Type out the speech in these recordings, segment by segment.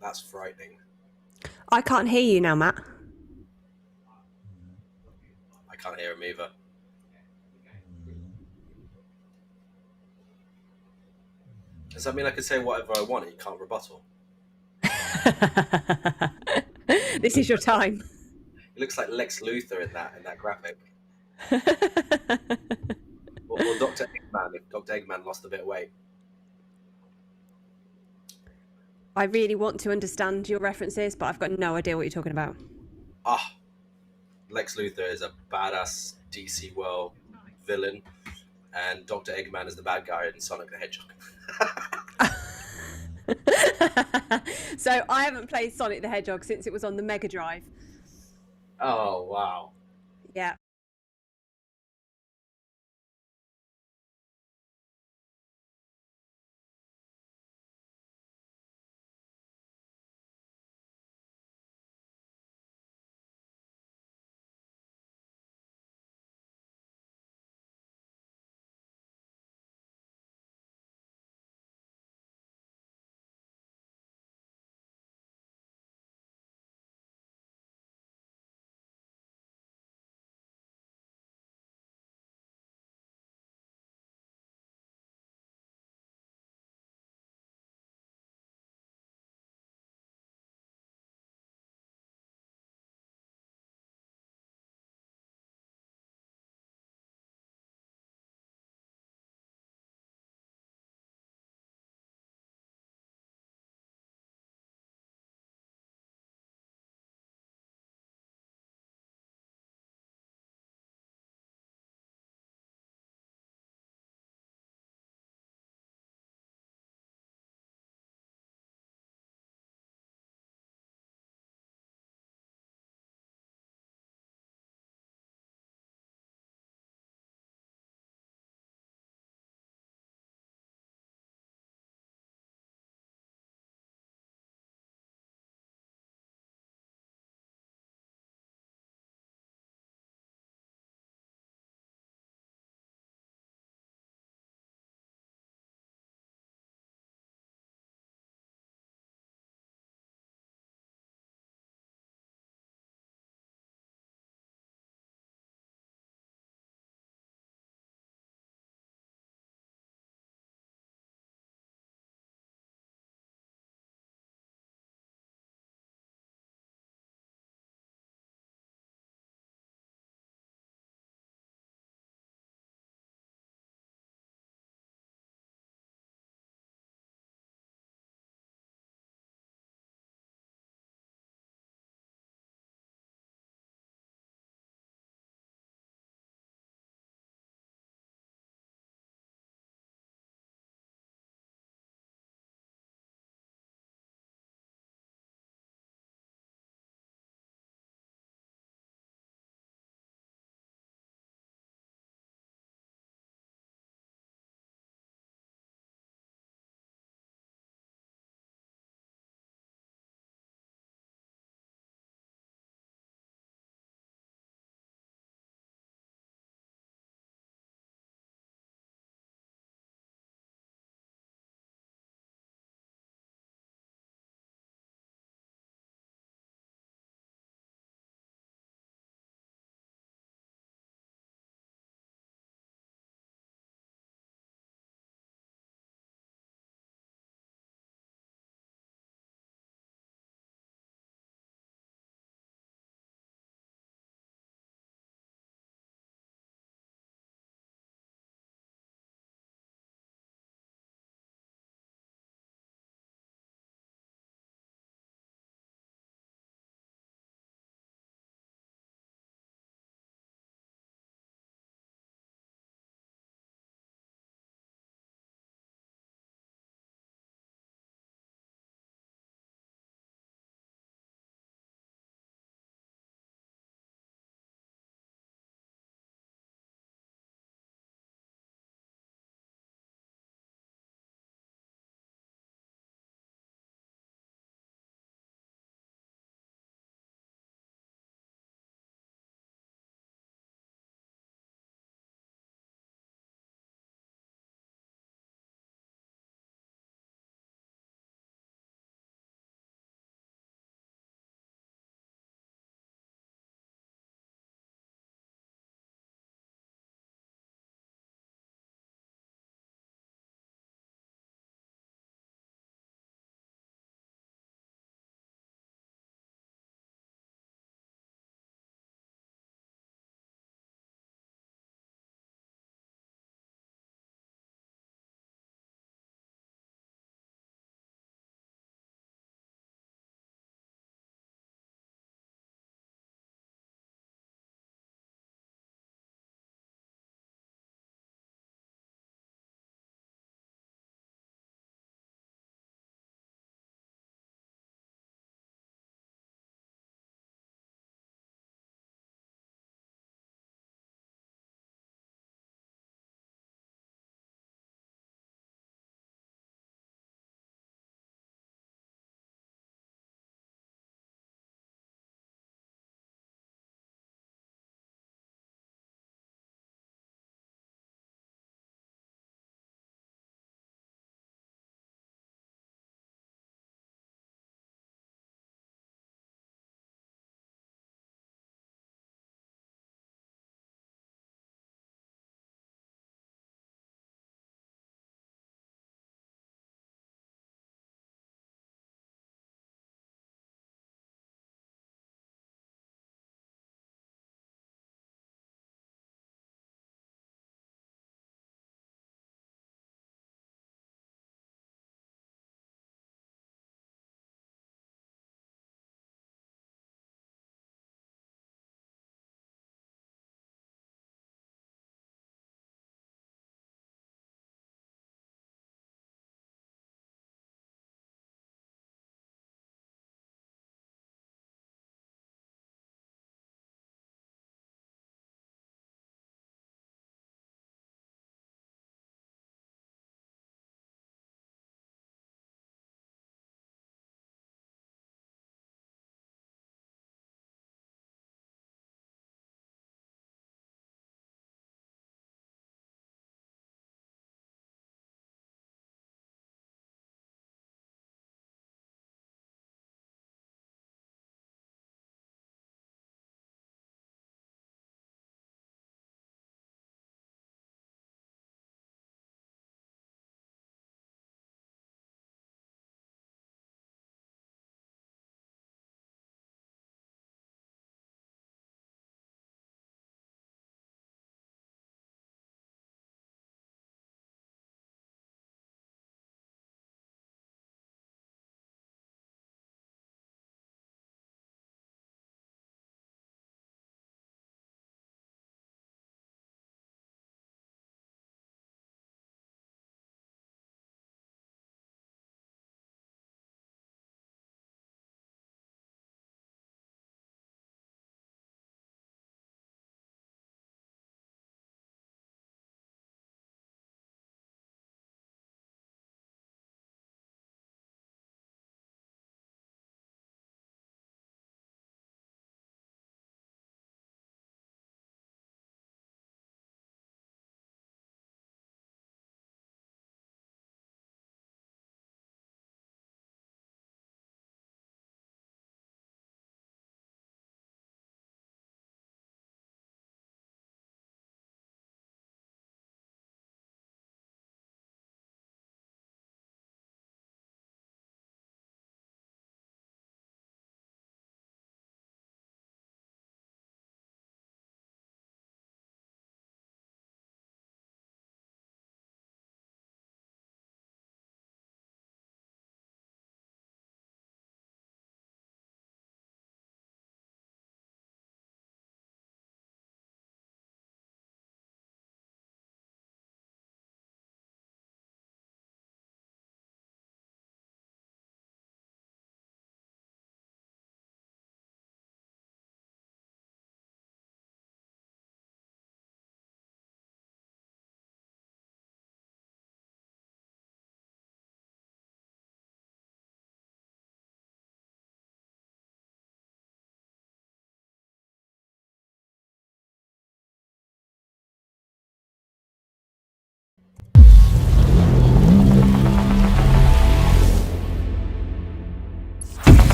That's frightening. I can't hear you now, Matt. I can't hear him either. Does that mean I can say whatever I want and you can't rebuttal? This is your time. He looks like Lex Luthor in that graphic. Or Dr. Eggman if Dr. Eggman lost a bit of weight. I really want to understand your references, but I've got no idea what you're talking about. Ah, Lex Luthor is a badass DC World villain, and Dr. Eggman is the bad guy in Sonic the Hedgehog. So I haven't played Sonic the Hedgehog since it was on the Mega Drive. Oh, wow. Yeah.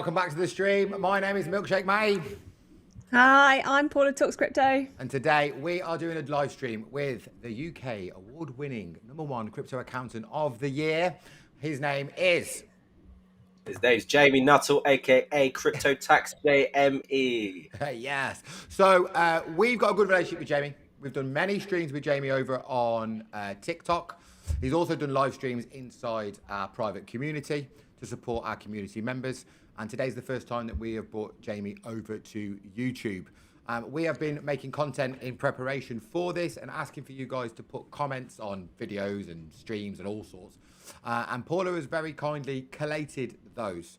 welcome back to the stream. My name is MilkshakeMatty. Hi, I'm Paula Talks Crypto. And today we are doing a live stream with the UK award-winning #1 crypto accountant of the year. His name's Jamie Nuttall, aka Crypto Tax JME. Yes. So we've got a good relationship with Jamie. We've done many streams with Jamie over on TikTok. He's also done live streams inside our private community to support our community members. And today's the first time that we have brought Jamie over to YouTube. We have been making content in preparation for this and asking for you guys to put comments on videos and streams and all sorts. And Paula has very kindly collated those.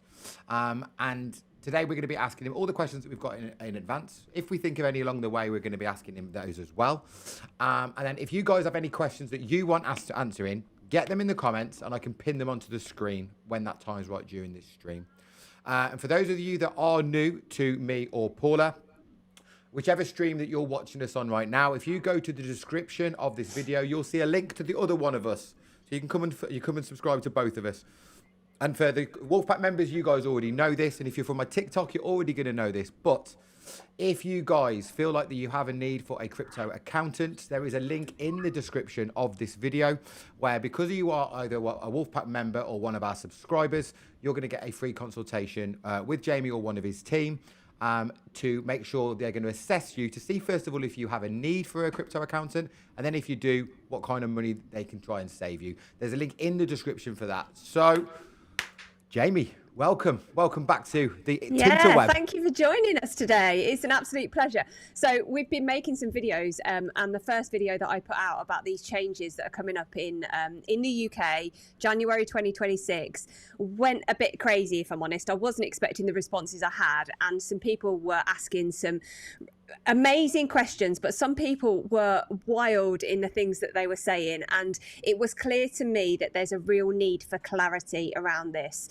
And today we're going to be asking him all the questions that we've got in advance. If we think of any along the way, we're going to be asking him those as well. And then if you guys have any questions that you want us to answer in, get them in the comments and I can pin them onto the screen when that time's right during this stream. And for those of you that are new to me or Paula, whichever stream that you're watching us on right now, if you go to the description of this video, you'll see a link to the other one of us. So you can come and subscribe to both of us. And for the Wolfpack members, you guys already know this. And if you're from my TikTok, you're already going to know this. But if you guys feel like that you have a need for a crypto accountant, there is a link in the description of this video where, because you are either a Wolfpack member or one of our subscribers, you're going to get a free consultation with Jamie or one of his team to make sure they're going to assess you to see, first of all, if you have a need for a crypto accountant, and then if you do, what kind of money they can try and save you. There's a link in the description for that. So, Jamie, welcome back to the Tinterweb. Thank you for joining us today. It's an absolute pleasure. So we've been making some videos, and the first video that I put out about these changes that are coming up in the UK, January 2026, went a bit crazy, if I'm honest. I wasn't expecting the responses I had, and some people were asking some amazing questions, but some people were wild in the things that they were saying, and it was clear to me that there's a real need for clarity around this,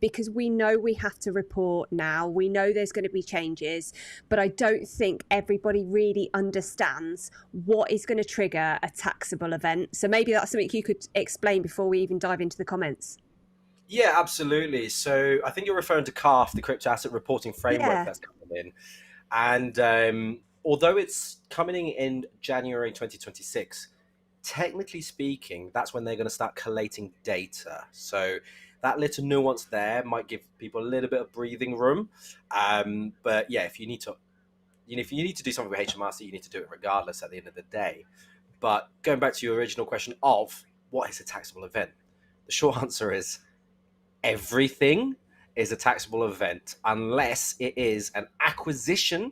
because we know we have to report now, we know there's going to be changes, but I don't think everybody really understands what is going to trigger a taxable event. So maybe that's something you could explain before we even dive into the comments. Yeah, absolutely. So I think you're referring to CARF, the Crypto Asset Reporting Framework that's coming in. And although it's coming in January 2026, technically speaking, that's when they're going to start collating data. So that little nuance there might give people a little bit of breathing room. But yeah, if you need to do something with HMRC, you need to do it regardless at the end of the day. But going back to your original question of what is a taxable event, the short answer is everything is a taxable event unless it is an acquisition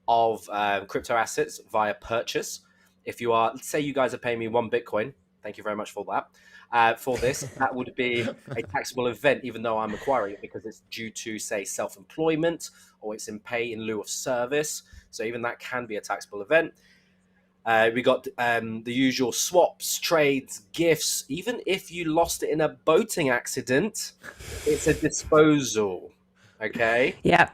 of crypto assets via purchase. If you are, let's say you guys are paying me 1 Bitcoin, thank you very much for that. For this, that would be a taxable event, even though I'm acquiring it because it's due to, say, self-employment or it's in pay in lieu of service. So even that can be a taxable event. We got the usual swaps, trades, gifts. Even if you lost it in a boating accident, it's a disposal. Okay? Yeah.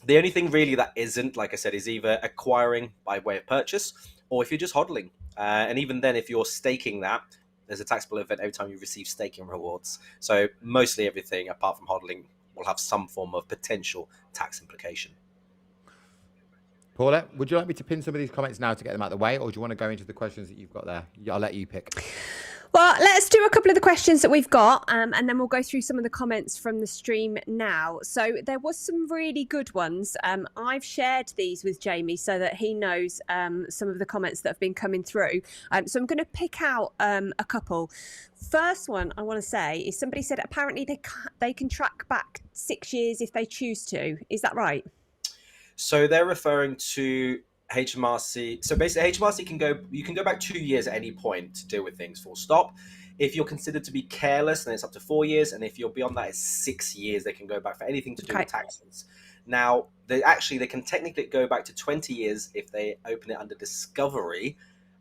The only thing really that isn't, like I said, is either acquiring by way of purchase or if you're just hodling. And even then, if you're staking that, there's a taxable event every time you receive staking rewards. So mostly everything apart from hodling will have some form of potential tax implication. Paula, would you like me to pin some of these comments now to get them out of the way, or do you want to go into the questions that you've got there? I'll let you pick. Well, let's do a couple of the questions that we've got, and then we'll go through some of the comments from the stream now. So there was some really good ones. I've shared these with Jamie so that he knows some of the comments that have been coming through. So I'm going to pick out a couple. First one I want to say is somebody said apparently they can track back 6 years if they choose to. Is that right? So they're referring to HMRC. So basically, HMRC you can go back 2 years at any point to deal with things, full stop. If you're considered to be careless, then it's up to 4 years. And if you're beyond that, it's 6 years. They can go back for anything to do with taxes. Now, they can technically go back to 20 years if they open it under discovery.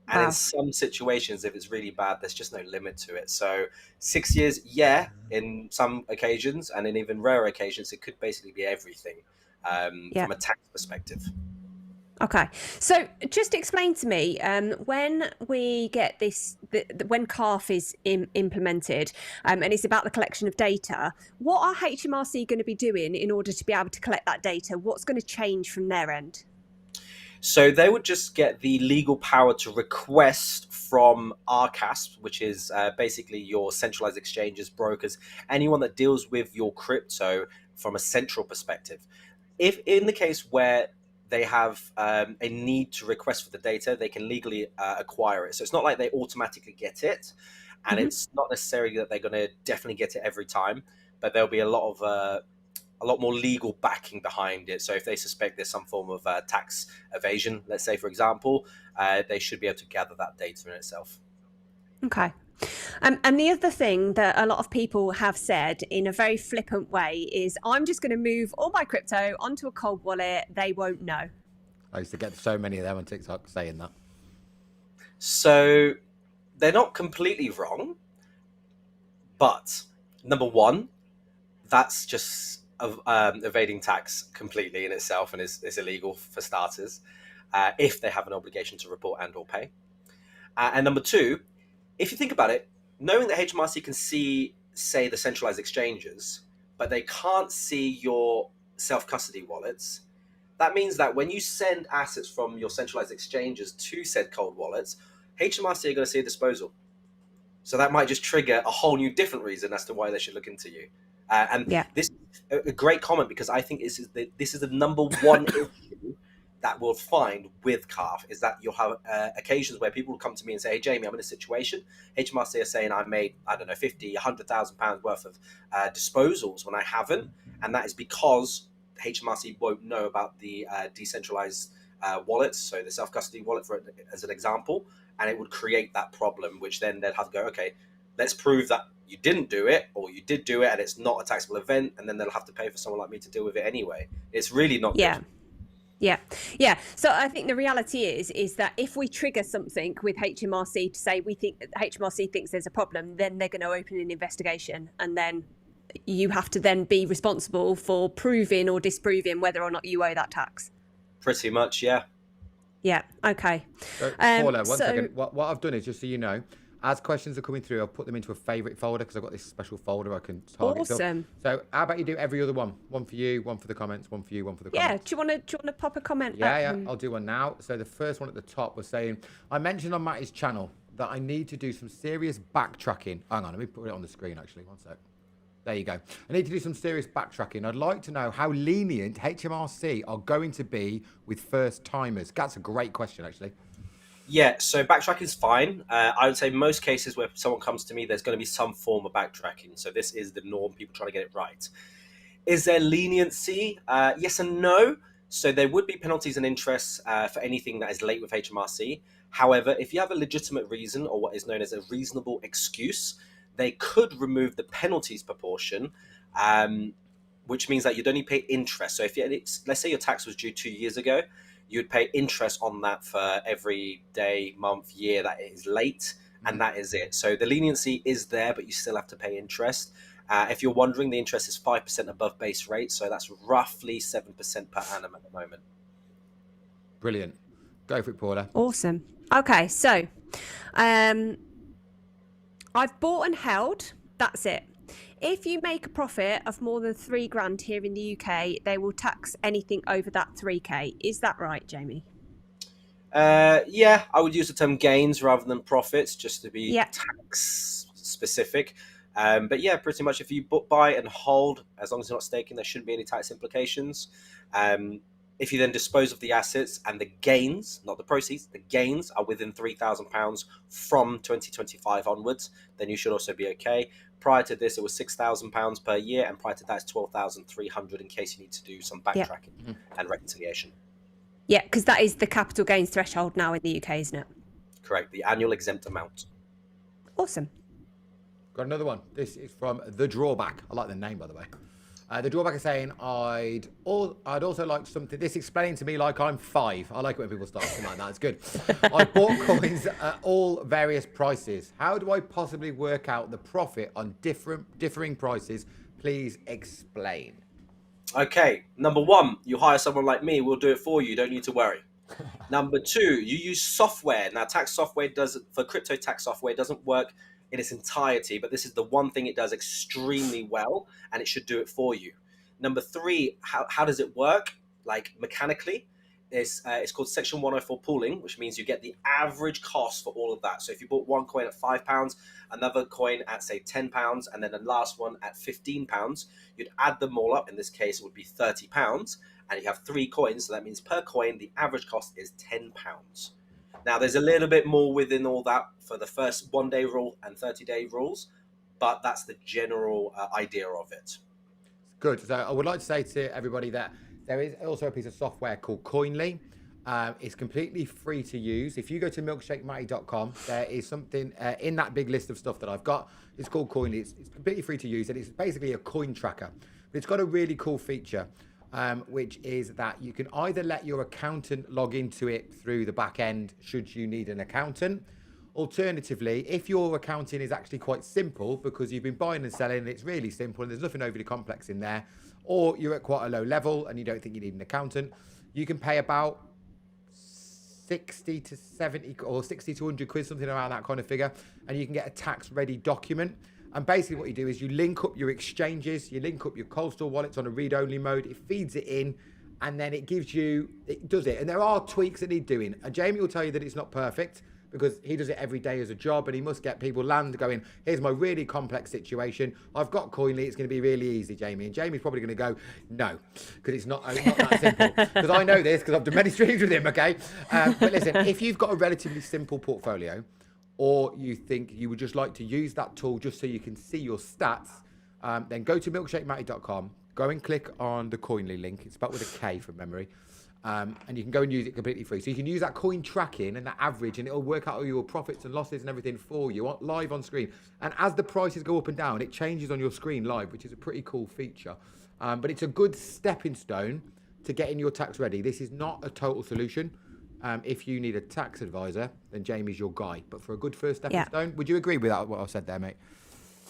And in some situations, if it's really bad, there's just no limit to it. So 6 years, yeah, in some occasions, and in even rare occasions, it could basically be everything from a tax perspective. Okay, so just explain to me when we get this, when CARF is implemented, and it's about the collection of data. What are HMRC going to be doing in order to be able to collect that data? What's going to change from their end? So they would just get the legal power to request from RCASP, which is basically your centralized exchanges, brokers, anyone that deals with your crypto from a central perspective. If in the case where they have a need to request for the data, they can legally acquire it. So it's not like they automatically get it, and it's not necessarily that they're going to definitely get it every time, but there'll be a lot more legal backing behind it. So if they suspect there's some form of tax evasion, let's say, for example, they should be able to gather that data in itself. Okay. And the other thing that a lot of people have said in a very flippant way is, I'm just going to move all my crypto onto a cold wallet. They won't know. I used to get so many of them on TikTok saying that. So they're not completely wrong. But number one, that's just evading tax completely in itself, and is illegal for starters, if they have an obligation to report and or pay. And number two, if you think about it, knowing that HMRC can see, say, the centralized exchanges, but they can't see your self-custody wallets, that means that when you send assets from your centralized exchanges to said cold wallets, HMRC are going to see a disposal. So that might just trigger a whole new different reason as to why they should look into you. This is a great comment, because I think this is the number one issue that we'll find with CARF, is that you'll have occasions where people will come to me and say, hey, Jamie, I'm in a situation. HMRC are saying I made, I don't know, 50, £100,000 worth of disposals when I haven't. And that is because HMRC won't know about the decentralized wallets, so the self-custody wallet, as an example, and it would create that problem, which then they'd have to go, okay, let's prove that you didn't do it, or you did do it and it's not a taxable event, and then they'll have to pay for someone like me to deal with it anyway. It's really not good. Yeah. So I think the reality is that if we trigger something with HMRC to say we think HMRC thinks there's a problem, then they're going to open an investigation, and then you have to then be responsible for proving or disproving whether or not you owe that tax. Pretty much, yeah. Yeah. Okay. So, Paula, one second. What I've done is, just so you know, as questions are coming through, I'll put them into a favorite folder, because I've got this special folder I can target. Awesome. So how about you do every other one? One for you, one for the comments, one for you, one for the comments. Yeah. Do you want to pop a comment? Yeah. I'll do one now. So the first one at the top was saying, I mentioned on Matty's channel that I need to do some serious backtracking. Hang on, let me put it on the screen actually. One sec. There you go. I need to do some serious backtracking. I'd like to know how lenient HMRC are going to be with first timers. That's a great question, actually. Yeah, so backtracking is fine. I would say most cases where someone comes to me, there's going to be some form of backtracking. So this is the norm, people trying to get it right. Is there leniency? Yes and no. So there would be penalties and interests for anything that is late with HMRC. However, if you have a legitimate reason, or what is known as a reasonable excuse, they could remove the penalties proportion, which means that you'd only pay interest. So if let's say your tax was due 2 years ago, you'd pay interest on that for every day, month, year that it is late, and that is it. So the leniency is there, but you still have to pay interest. If you're wondering, the interest is 5% above base rate, so that's roughly 7% per annum at the moment. Brilliant. Go for it, Paula. Awesome. Okay, so I've bought and held. That's it. If you make a profit of more than £3,000 here in the UK, they will tax anything over that 3K. Is that right, Jamie? Yeah, I would use the term gains rather than profits, just to be tax specific. But yeah, pretty much if you buy and hold, as long as you're not staking, there shouldn't be any tax implications. If you then dispose of the assets and the gains, not the proceeds, the gains are within £3,000 from 2025 onwards, then you should also be okay. Prior to this, it was £6,000 per year, and prior to that, it's £12,300 in case you need to do some backtracking and reconciliation. Yeah, because that is the capital gains threshold now in the UK, isn't it? Correct, the annual exempt amount. Awesome. Got another one. This is from The Drawback. I like the name, by the way. The Drawback is saying, I'd also like something. This explaining to me like I'm 5. I like it when people start something like that. It's good. I bought coins at all various prices. How do I possibly work out the profit on differing prices? Please explain. Okay, number one, you hire someone like me. We'll do it for you. You don't need to worry. Number two, you use software. Now, tax software for crypto tax software doesn't work in its entirety, but this is the one thing it does extremely well, and it should do it for you. Number three, how does it work? Like mechanically, it's called Section 104 pooling, which means you get the average cost for all of that. So if you bought one coin at £5, another coin at say £10, and then the last one at £15, you'd add them all up. In this case, it would be £30. And you have 3 coins, so that means per coin, the average cost is £10. Now, there's a little bit more within all that for the first 1-day rule and 30-day rules, but that's the general idea of it. Good. So I would like to say to everybody that there is also a piece of software called Coinly. It's completely free to use. If you go to MilkshakeMatty.com, there is something in that big list of stuff that I've got. It's called Coinly. It's completely free to use, and it's basically a coin tracker. But it's got a really cool feature, which is that you can either let your accountant log into it through the back end should you need an accountant. Alternatively, if your accounting is actually quite simple because you've been buying and selling and it's really simple and there's nothing overly complex in there, or you're at quite a low level and you don't think you need an accountant, you can pay about 60 to 70 or 60 to 100 quid, something around that kind of figure, and you can get a tax ready document. And basically what you do is you link up your exchanges, you link up your coastal wallets on a read-only mode, it feeds it in, and then it does it. And there are tweaks that need doing. And Jamie will tell you that it's not perfect because he does it every day as a job, and he must get people land going, here's my really complex situation. I've got Coinly, it's going to be really easy, Jamie. And Jamie's probably going to go, no, because it's not that simple. Because I know this, because I've done many streams with him, okay? But listen, if you've got a relatively simple portfolio, or you think you would just like to use that tool just so you can see your stats, then go to MilkshakeMatty.com, go and click on the Coinly link. It's spelled with a K from memory. And you can go and use it completely free. So you can use that coin tracking and that average, and it'll work out all your profits and losses and everything for you live on screen. And as the prices go up and down, it changes on your screen live, which is a pretty cool feature. But it's a good stepping stone to getting your tax ready. This is not a total solution. If you need a tax advisor, then Jamie's your guy. But for a good first stepping stone, would you agree with that, what I said there, mate?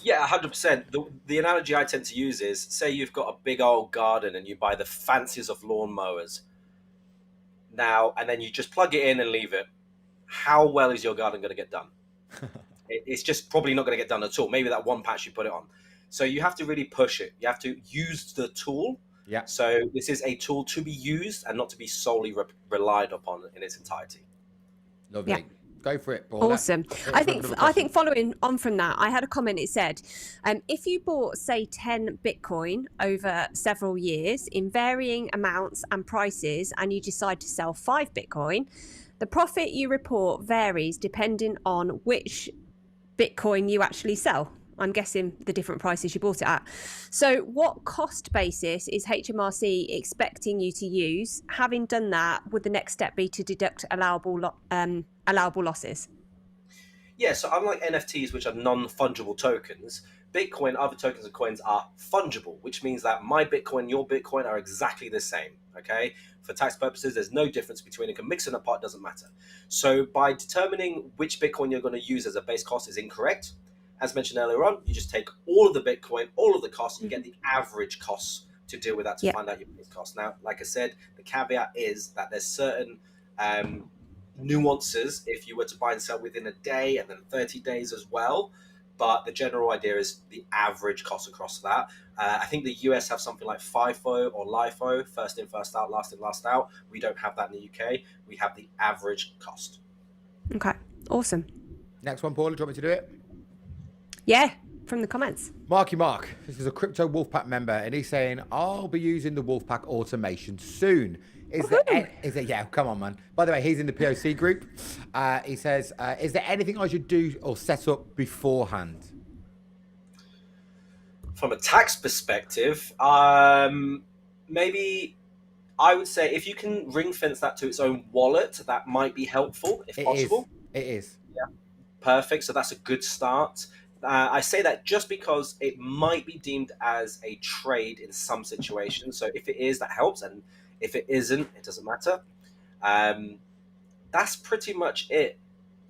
Yeah, 100%. The analogy I tend to use is, say you've got a big old garden and you buy the fanciest of lawn mowers. Now, and then you just plug it in and leave it. How well is your garden going to get done? It's just probably not going to get done at all. Maybe that one patch you put it on. So you have to really push it. You have to use the tool. Yeah. So this is a tool to be used and not to be solely relied upon in its entirety. Lovely. Yeah. Go for it, Paula. Awesome. I think following on from that, I had a comment. It said, if you bought, say, 10 Bitcoin over several years in varying amounts and prices, and you decide to sell 5 Bitcoin, the profit you report varies depending on which Bitcoin you actually sell. I'm guessing the different prices you bought it at. So what cost basis is HMRC expecting you to use? Having done that, would the next step be to deduct allowable losses? Yeah, so unlike NFTs, which are non-fungible tokens, Bitcoin, other tokens and coins are fungible, which means that my Bitcoin, your Bitcoin are exactly the same, okay? For tax purposes, there's no difference between it. You can mix them apart, doesn't matter. So by determining which Bitcoin you're going to use as a base cost is incorrect. As mentioned earlier on, you just take all of the Bitcoin, all of the costs, and you get the average costs to deal with that to find out your base cost. Now, like I said, the caveat is that there's certain nuances if you were to buy and sell within a day and then 30 days as well. But the general idea is the average cost across that. I think the US have something like FIFO or LIFO, first in, first out, last in, last out. We don't have that in the UK. We have the average cost. Okay, awesome. Next one, Paula, do you want me to do it? Yeah, from the comments. Marky Mark, this is a Crypto Wolfpack member, and he's saying, I'll be using the Wolfpack automation soon. Is there, yeah, come on, man. By the way, he's in the POC group. He says, is there anything I should do or set up beforehand? From a tax perspective, maybe I would say if you can ring fence that to its own wallet, that might be helpful if possible. It is. Yeah. Perfect. So that's a good start. I say that just because it might be deemed as a trade in some situations. So if it is, that helps. And if it isn't, it doesn't matter. That's pretty much it.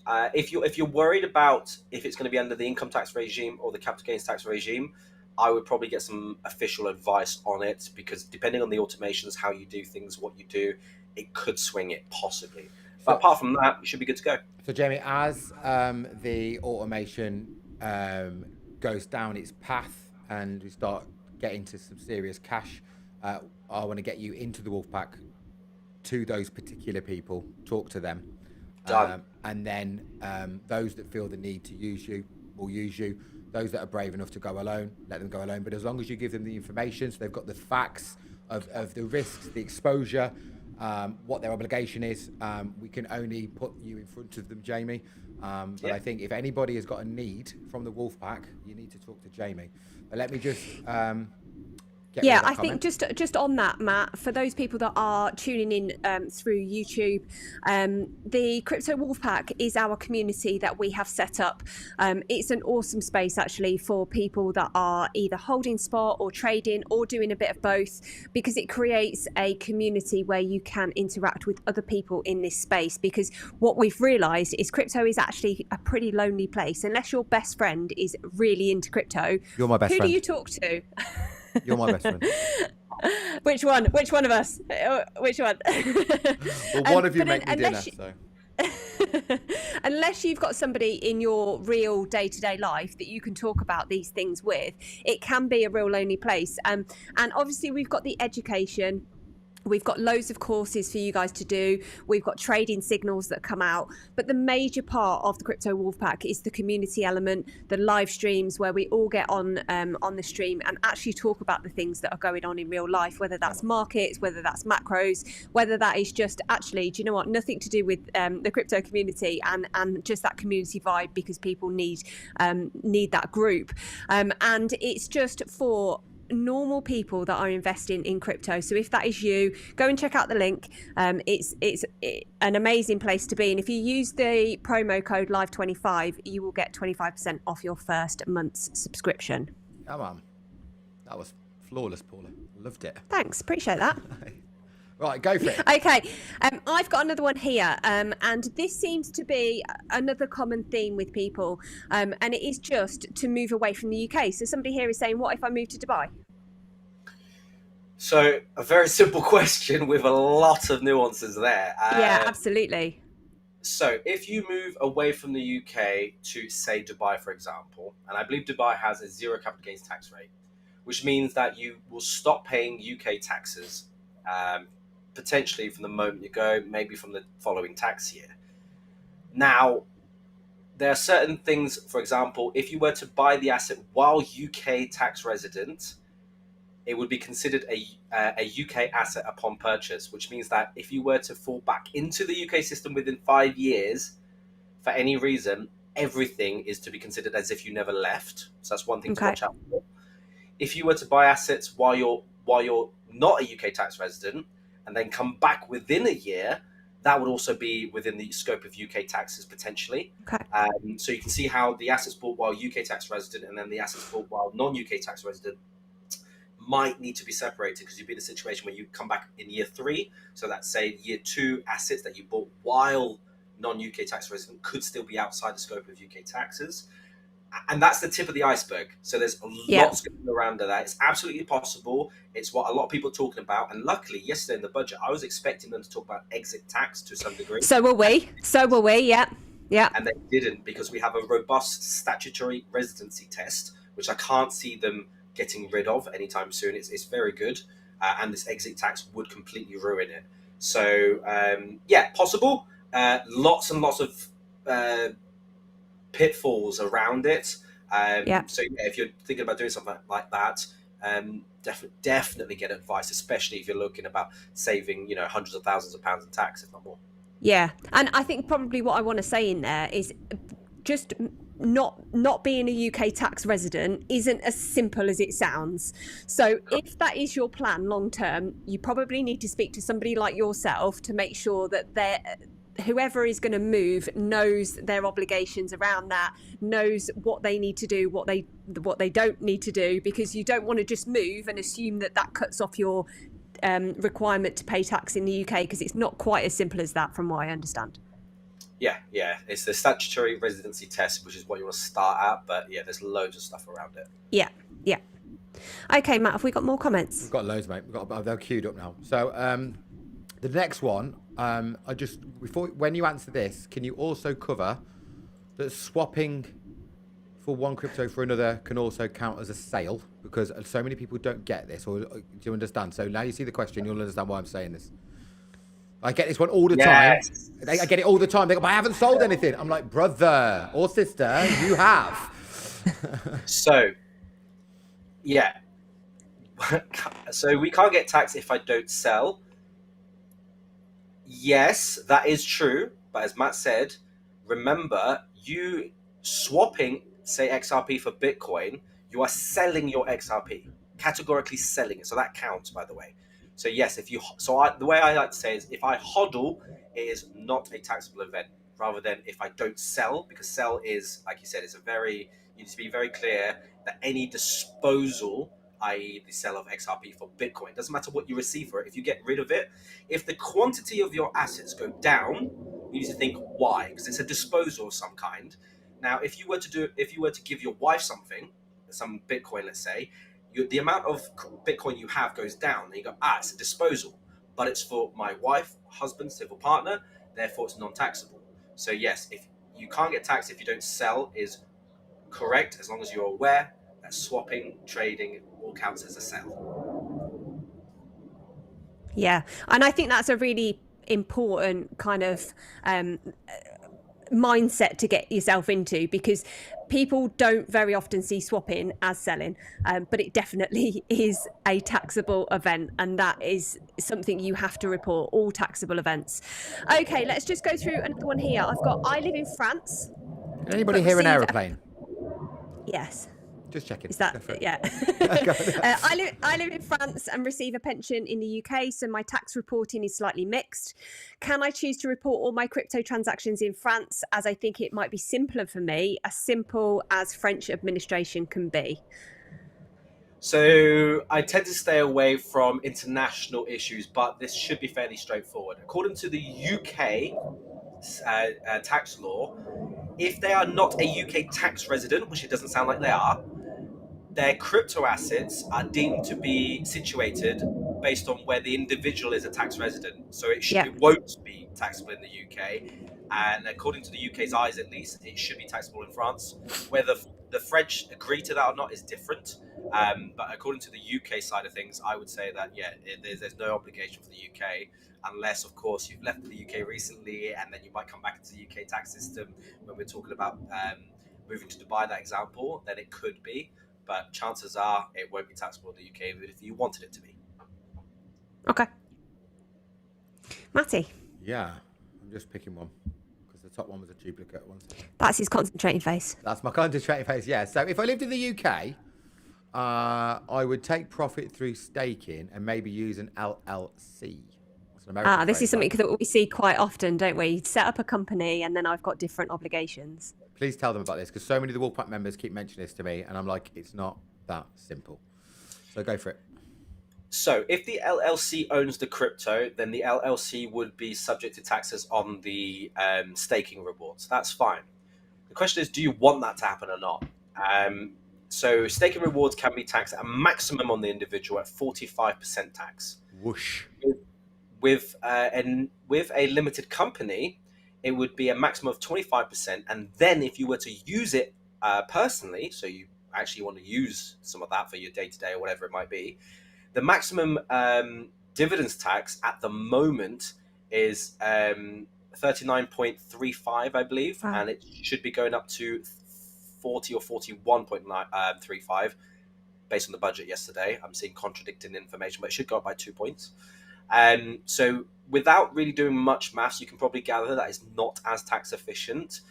If you're worried about if it's going to be under the income tax regime or the capital gains tax regime, I would probably get some official advice on it, because depending on the automations, how you do things, what you do, it could swing it possibly. But apart from that, you should be good to go. So Jamie, as the automation goes down its path and we start getting to some serious cash, I want to get you into the Wolfpack, to those particular people, talk to them. Done. And then those that feel the need to use you will use you. Those that are brave enough to go alone, let them go alone. But as long as you give them the information, so they've got the facts of the risks, the exposure, what their obligation is, we can only put you in front of them, Jamie. But I think if anybody has got a need from the Wolfpack, you need to talk to Jamie. But let me just I think just on that, Matt, for those people that are tuning in through YouTube, the Crypto Wolfpack is our community that we have set up. It's an awesome space actually for people that are either holding spot or trading or doing a bit of both, because it creates a community where you can interact with other people in this space. Because what we've realized is crypto is actually a pretty lonely place. Unless your best friend is really into crypto, you're my best friend. Who do you talk to? You're my best friend. Which one? Which one of us? Which one? Well, one of you make me dinner. So. Unless you've got somebody in your real day-to-day life that you can talk about these things with, it can be a real lonely place. And obviously we've got the education. We've got loads of courses for you guys to do. We've got trading signals that come out. But the major part of the Crypto Wolfpack is the community element, the live streams where we all get on the stream and actually talk about the things that are going on in real life, whether that's markets, whether that's macros, whether that is just actually, do you know what, nothing to do with the crypto community and just that community vibe, because people need that group. And it's just for normal people that are investing in crypto. So if that is you, go and check out the link. It's an amazing place to be, and if you use the promo code live25, you will get 25% off your first month's subscription. Come on, that was flawless, Paula. Loved it. Thanks, appreciate that. Right, go for it. Okay, I've got another one here, and this seems to be another common theme with people, and it is just to move away from the UK. So somebody here is saying, what if I move to Dubai? So a very simple question with a lot of nuances there. Yeah, absolutely. So if you move away from the UK to, say, Dubai, for example, and I believe Dubai has a zero capital gains tax rate, which means that you will stop paying UK taxes potentially from the moment you go, maybe from the following tax year. Now, there are certain things, for example, if you were to buy the asset while UK tax resident, it would be considered a UK asset upon purchase, which means that if you were to fall back into the UK system within 5 years, for any reason, everything is to be considered as if you never left. So that's one thing to watch out for. If you were to buy assets while you're not a UK tax resident, and then come back within a year, that would also be within the scope of UK taxes potentially. Okay. So you can see how the assets bought while UK tax resident and then the assets bought while non-UK tax resident might need to be separated, because you'd be in a situation where you come back in year 3. So that's, say, year 2 assets that you bought while non-UK tax resident could still be outside the scope of UK taxes. And that's the tip of the iceberg. So there's lots going around that. It's absolutely possible. It's what a lot of people are talking about. And luckily, yesterday in the budget, I was expecting them to talk about exit tax to some degree. So were we. Yeah. And they didn't, because we have a robust statutory residency test, which I can't see them getting rid of anytime soon. It's very good. And this exit tax would completely ruin it. So, possible. Lots and lots of pitfalls around it. So if you're thinking about doing something like that, definitely get advice, especially if you're looking about saving, hundreds of thousands of pounds in tax, if not more. Yeah, and I think probably what I want to say in there is just not being a UK tax resident isn't as simple as it sounds. So if that is your plan long term, you probably need to speak to somebody like yourself to make sure that whoever is going to move knows their obligations around that, knows what they need to do, what they don't need to do, because you don't want to just move and assume that cuts off your requirement to pay tax in the UK, because it's not quite as simple as that from what I understand. Yeah. It's the statutory residency test, which is what you want to start at. But yeah, there's loads of stuff around it. Yeah. Okay, Matt, have we got more comments? We've got loads, mate. They're queued up now. So The next one, when you answer this, can you also cover that swapping for one crypto for another can also count as a sale? Because so many people don't get this, or do you understand? So now you see the question, you'll understand why I'm saying this. I get this one all the time. I get it all the time. They go, I haven't sold anything. I'm like, brother or sister, you have. So, yeah. So we can't get taxed if I don't sell. Yes, that is true. But as Matt said, remember, you swapping, say, XRP for Bitcoin, you are selling your XRP, categorically selling it. So that counts, by the way. So yes, the way I like to say is, if I hodl, it is not a taxable event, rather than if I don't sell, because sell is, like you said, you need to be very clear that any disposal, i.e. the sale of XRP for Bitcoin, doesn't matter what you receive for it. If you get rid of it, if the quantity of your assets go down, you need to think why, because it's a disposal of some kind. Now, if you were to give your wife some Bitcoin, let's say, the amount of Bitcoin you have goes down, and you go, it's a disposal, but it's for my wife, husband, civil partner, therefore it's non-taxable. So yes, if you can't get taxed if you don't sell is correct, as long as you're aware that swapping, trading, all counts as a sale. Yeah, and I think that's a really important kind of mindset to get yourself into, because people don't very often see swapping as selling, but it definitely is a taxable event, and that is something you have to report, all taxable events. Okay, let's just go through another one here. I live in France. Anybody hear an aeroplane? Yes. Just checking. Is that yeah? I live in France and receive a pension in the UK, so my tax reporting is slightly mixed. Can I choose to report all my crypto transactions in France, as I think it might be simpler for me, as simple as French administration can be? So I tend to stay away from international issues, but this should be fairly straightforward. According to the UK tax law, if they are not a UK tax resident, which it doesn't sound like they are, their crypto assets are deemed to be situated based on where the individual is a tax resident. So it won't be taxable in the UK. And according to the UK's eyes, at least, it should be taxable in France. Whether the French agree to that or not is different. But according to the UK side of things, I would say that, there's no obligation for the UK, unless, of course, you've left the UK recently, and then you might come back into the UK tax system. When we're talking about moving to Dubai, that example, then it could be. But chances are it won't be taxable in the UK, even if you wanted it to be. Okay. Matty? Yeah, I'm just picking one, because the top one was a duplicate one. That's his concentrating face. That's my concentrating face, yeah. So if I lived in the UK, I would take profit through staking and maybe use an LLC. This is something that we see quite often, don't we? Set up a company and then I've got different obligations. Please tell them about this, because so many of the Wolfpack members keep mentioning this to me, and I'm like, it's not that simple. So go for it. So if the LLC owns the crypto, then the LLC would be subject to taxes on the staking rewards. That's fine. The question is, do you want that to happen or not? So staking rewards can be taxed at a maximum on the individual at 45% tax. Whoosh. With a limited company, it would be a maximum of 25%. And then if you were to use it personally, so you actually want to use some of that for your day-to-day or whatever it might be, the maximum dividends tax at the moment is 39.35, I believe. Wow. And it should be going up to 40 or 41.35 based on the budget yesterday. I'm seeing contradicting information, but it should go up by 2 points. So without really doing much maths, you can probably gather that is not as tax efficient,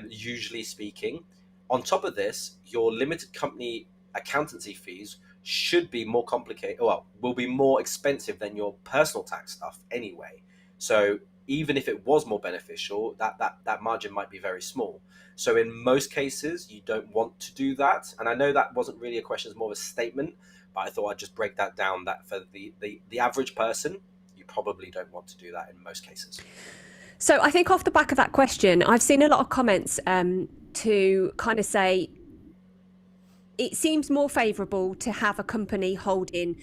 usually speaking. On top of this, your limited company accountancy fees should be more complicated, will be more expensive than your personal tax stuff anyway. So even if it was more beneficial, that margin might be very small. So in most cases, you don't want to do that. And I know that wasn't really a question, it's more of a statement, but I thought I'd just break that down, that for the average person, you probably don't want to do that in most cases. So I think off the back of that question, I've seen a lot of comments to kind of say, it seems more favourable to have a company holding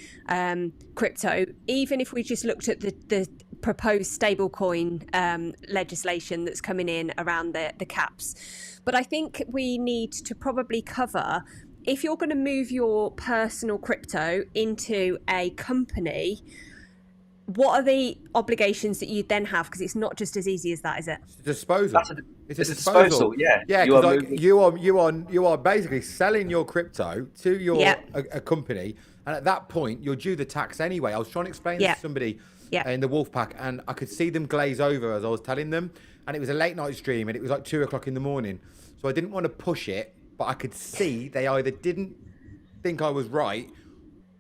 crypto, even if we just looked at the proposed stablecoin legislation that's coming in around the caps. But I think we need to probably cover, if you're going to move your personal crypto into a company, what are the obligations that you then have? Because it's not just as easy as that, is it? Disposal. It's a disposal. Yeah. Yeah, because you are basically selling your crypto to your a company, and at that point you're due the tax anyway. I was trying to explain this to somebody in the Wolfpack, and I could see them glaze over as I was telling them. And it was a late night stream, and it was like 2 o'clock in the morning, so I didn't want to push it, but I could see they either didn't think I was right,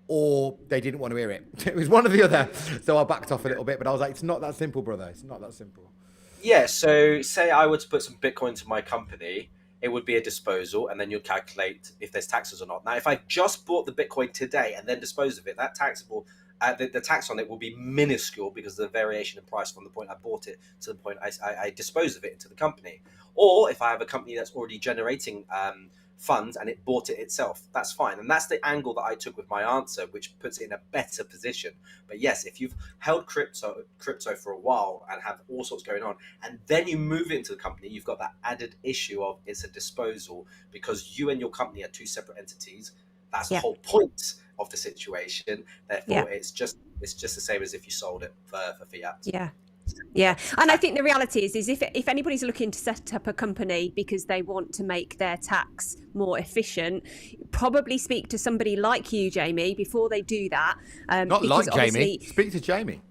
or they didn't want to hear it. It was one or the other. So I backed off a little bit, but I was like, it's not that simple, brother. It's not that simple. Yeah, so say I were to put some Bitcoin into my company, it would be a disposal, and then you'll calculate if there's taxes or not. Now, if I just bought the Bitcoin today and then disposed of it, that taxable, the tax on it will be minuscule because of the variation in price from the point I bought it to the point I disposed of it into the company. Or if I have a company that's already generating funds and it bought it itself, that's fine. And that's the angle that I took with my answer, which puts it in a better position. But yes, if you've held crypto for a while and have all sorts going on, and then you move it into the company, you've got that added issue of it's a disposal because you and your company are two separate entities. That's the whole point of the situation. Therefore, it's just the same as if you sold it for fiat. Yeah, and I think the reality is if anybody's looking to set up a company because they want to make their tax more efficient, probably speak to somebody like you, Jamie, before they do that. Not like Jamie. Speak to Jamie.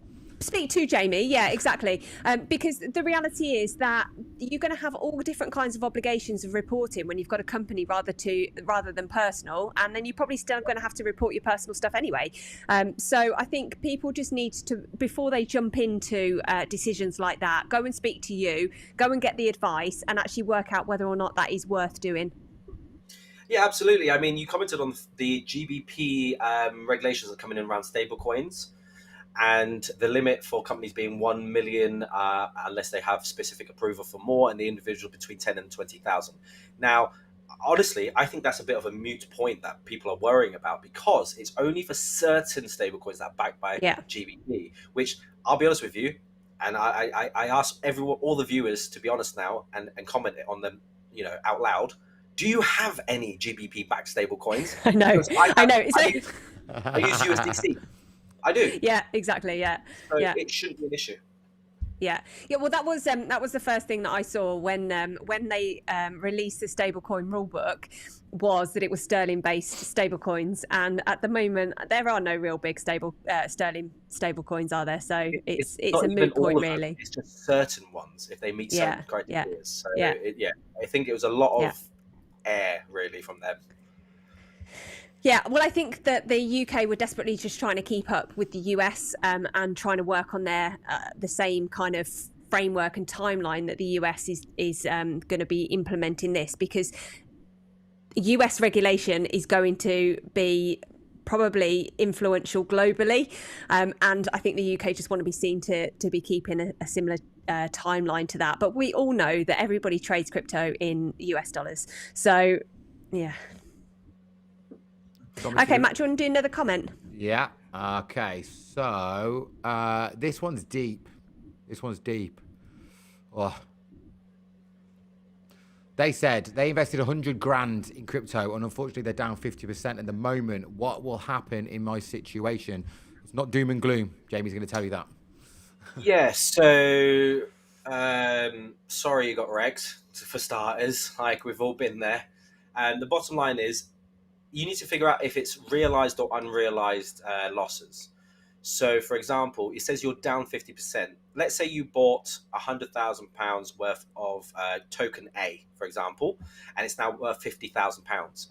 Speak to Jamie, yeah, exactly. Because the reality is that you're going to have all different kinds of obligations of reporting when you've got a company rather than personal, and then you're probably still going to have to report your personal stuff anyway. So I think people just need to, before they jump into decisions like that, go and speak to you, go and get the advice, and actually work out whether or not that is worth doing. Yeah, absolutely. I mean, you commented on the GBP regulations that are coming in around stablecoins, and the limit for companies being 1 million unless they have specific approval for more, and the individual between 10 and 20,000. Now, honestly, I think that's a bit of a moot point that people are worrying about, because it's only for certain stablecoins that are backed by GBP, which I'll be honest with you, and I ask everyone, all the viewers, to be honest now and comment on them, out loud. Do you have any GBP backed stablecoins? I know. I use USDC. I do. Yeah, exactly. Yeah. So it shouldn't be an issue. Yeah. Well, that was the first thing that I saw when they released the stablecoin rulebook, was that it was sterling-based stablecoins, and at the moment there are no real big sterling stablecoins, are there? So it's a moot point, really. It's just certain ones if they meet certain criteria. So I think it was a lot of air really from them. Yeah, well, I think that the UK were desperately just trying to keep up with the US and trying to work on the same kind of framework and timeline that the US is going to be implementing this, because US regulation is going to be probably influential globally, and I think the UK just want to be seen to be keeping a similar timeline to that. But we all know that everybody trades crypto in US dollars, so yeah. Okay, Matt, do you want to do another comment? Yeah. Okay. So this one's deep. Oh. They said they invested 100 grand in crypto, and unfortunately they're down 50% at the moment. What will happen in my situation? It's not doom and gloom. Jamie's going to tell you that. Yeah. So sorry you got wrecked, for starters. Like, we've all been there. And the bottom line is, you need to figure out if it's realized or unrealized losses. So, for example, it says you're down 50%. Let's say you bought £100,000 worth of token A, for example, and it's now worth £50,000.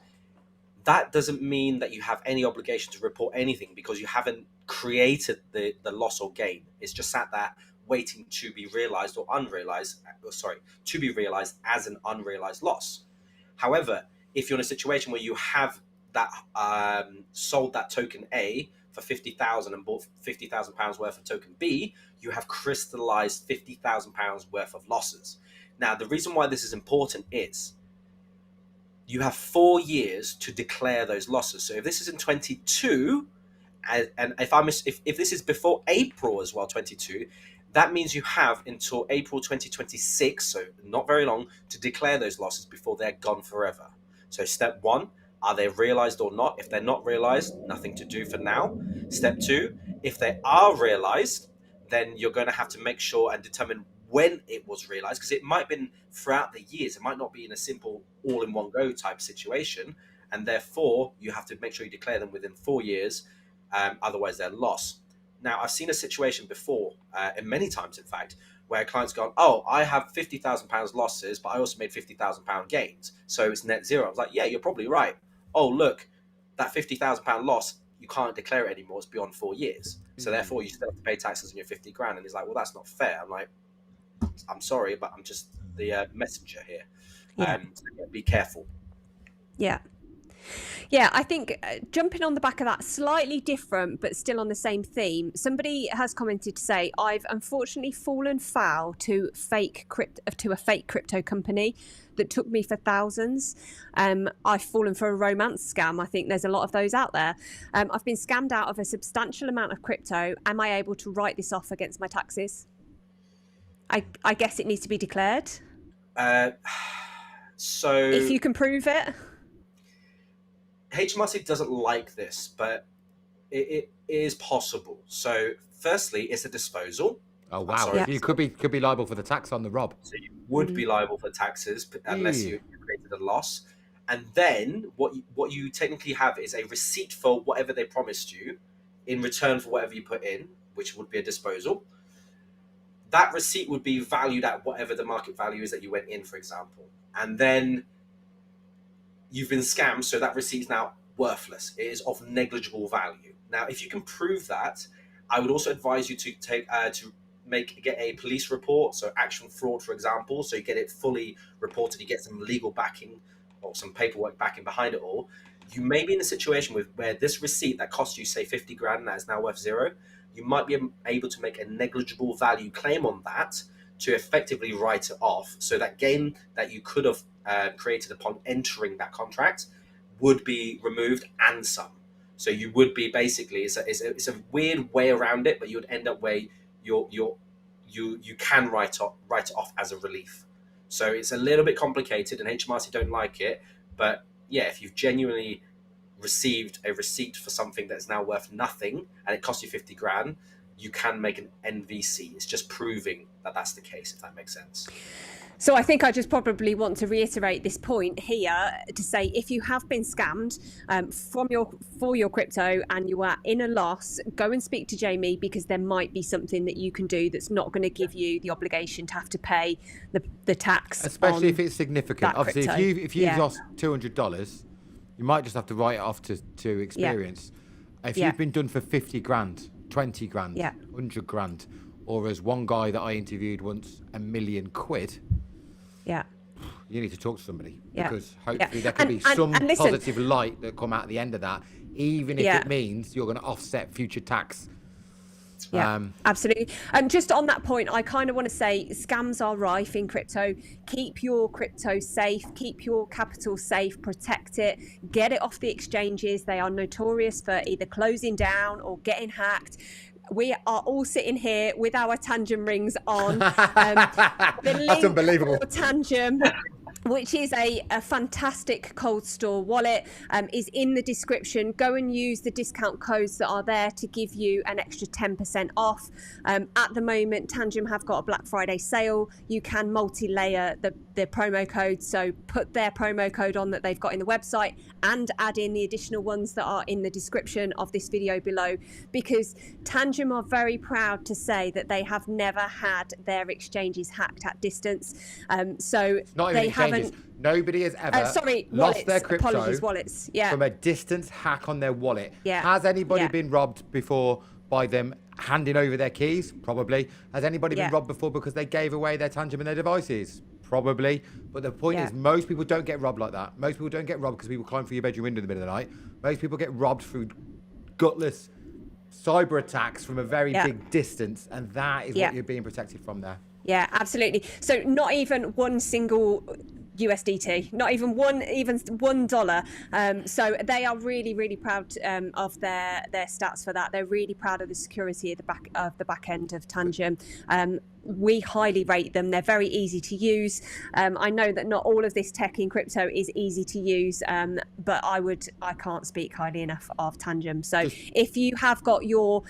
That doesn't mean that you have any obligation to report anything, because you haven't created the loss or gain. It's just sat there waiting to be realized or unrealized. To be realized as an unrealized loss. However, if you're in a situation where you have that sold that token A for 50,000 and bought £50,000 worth of token B, you have crystallized £50,000 worth of losses. Now, the reason why this is important is you have 4 years to declare those losses. So if this is in 22, and if this is before April as well, 22, that means you have until April 2026, so not very long, to declare those losses before they're gone forever. So step 1, are they realized or not? If they're not realized, nothing to do for now. Step 2, if they are realized, then you're going to have to make sure and determine when it was realized, because it might have been throughout the years. It might not be in a simple all-in-one go type situation, and therefore you have to make sure you declare them within 4 years, otherwise they're lost. Now, I've seen a situation before, and many times in fact, where a client's gone, oh, I have £50,000 losses, but I also made £50,000 gains, so it's net zero. I was like, yeah, you're probably right. Oh, look, that £50,000 loss, you can't declare it anymore. It's beyond 4 years. So therefore you still have to pay taxes on your 50 grand. And he's like, well, that's not fair. I'm like, I'm sorry, but I'm just the messenger here. So be careful. Yeah. Yeah, I think jumping on the back of that, slightly different, but still on the same theme. Somebody has commented to say, I've unfortunately fallen foul to a fake crypto company that took me for thousands. I've fallen for a romance scam. I think there's a lot of those out there. I've been scammed out of a substantial amount of crypto. Am I able to write this off against my taxes? I guess it needs to be declared. So if you can prove it. HMRC doesn't like this, but it is possible. So firstly, it's a disposal. Oh wow! Yeah. You could be liable for the tax on the rob. So you would be liable for taxes unless you created a loss. And then what you technically have is a receipt for whatever they promised you in return for whatever you put in, which would be a disposal. That receipt would be valued at whatever the market value is that you went in, for example. And then you've been scammed, so that receipt is now worthless. It is of negligible value. Now, if you can prove that, I would also advise you to get a police report, so action fraud, for example, so you get it fully reported, you get some legal backing or some paperwork backing behind it all. You may be in a situation where this receipt that cost you, say, 50 grand, that is now worth zero, you might be able to make a negligible value claim on that to effectively write it off. So that gain that you could have created upon entering that contract would be removed and some. So you would be basically, it's a weird way around it, but you would end up where you can write it off as a relief. So it's a little bit complicated, and HMRC don't like it. But yeah, if you've genuinely received a receipt for something that's now worth nothing and it cost you 50 grand, you can make an NVC. It's just proving that that's the case, if that makes sense. So I think I just probably want to reiterate this point here to say, if you have been scammed for your crypto and you are in a loss, go and speak to Jamie, because there might be something that you can do that's not going to give you the obligation to have to pay the tax. Especially if it's significant. Obviously, if you've lost $200, you might just have to write it off to experience. If you've been done for 50 grand, 20 grand, 100 grand, or as one guy that I interviewed once, £1 million, you need to talk to somebody, because hopefully there can be some positive light that come out at the end of that, even if it means you're going to offset future tax. Yeah, absolutely. And just on that point, I kind of want to say scams are rife in crypto. Keep your crypto safe, keep your capital safe, protect it, get it off the exchanges. They are notorious for either closing down or getting hacked. We are all sitting here with our Tangem rings on. The link That's unbelievable. for Tangem, which is a fantastic cold store wallet, is in the description. Go and use the discount codes that are there to give you an extra 10% off. At the moment, Tangem have got a Black Friday sale. You can multi-layer the promo code, so put their promo code on that they've got in the website and add in the additional ones that are in the description of this video below, because Tangem are very proud to say that they have never had their exchanges hacked at distance. So not even exchanges. Nobody has ever lost their crypto wallets, from a distance hack on their wallet. Has anybody been robbed before by them handing over their keys? Probably. Has anybody been robbed before because they gave away their Tangem and their devices? Probably. But the point is, most people don't get robbed like that. Most people don't get robbed because people climb through your bedroom window in the middle of the night. Most people get robbed through gutless cyber attacks from a very big distance, and that is what you're being protected from there. Yeah, absolutely. So not even one single USDT, not even $1. So they are really, really proud of their stats for that. They're really proud of the security of the back end of Tangem. We highly rate them. They're very easy to use. I know that not all of this tech in crypto is easy to use, but I can't speak highly enough of Tangem. So if you have got your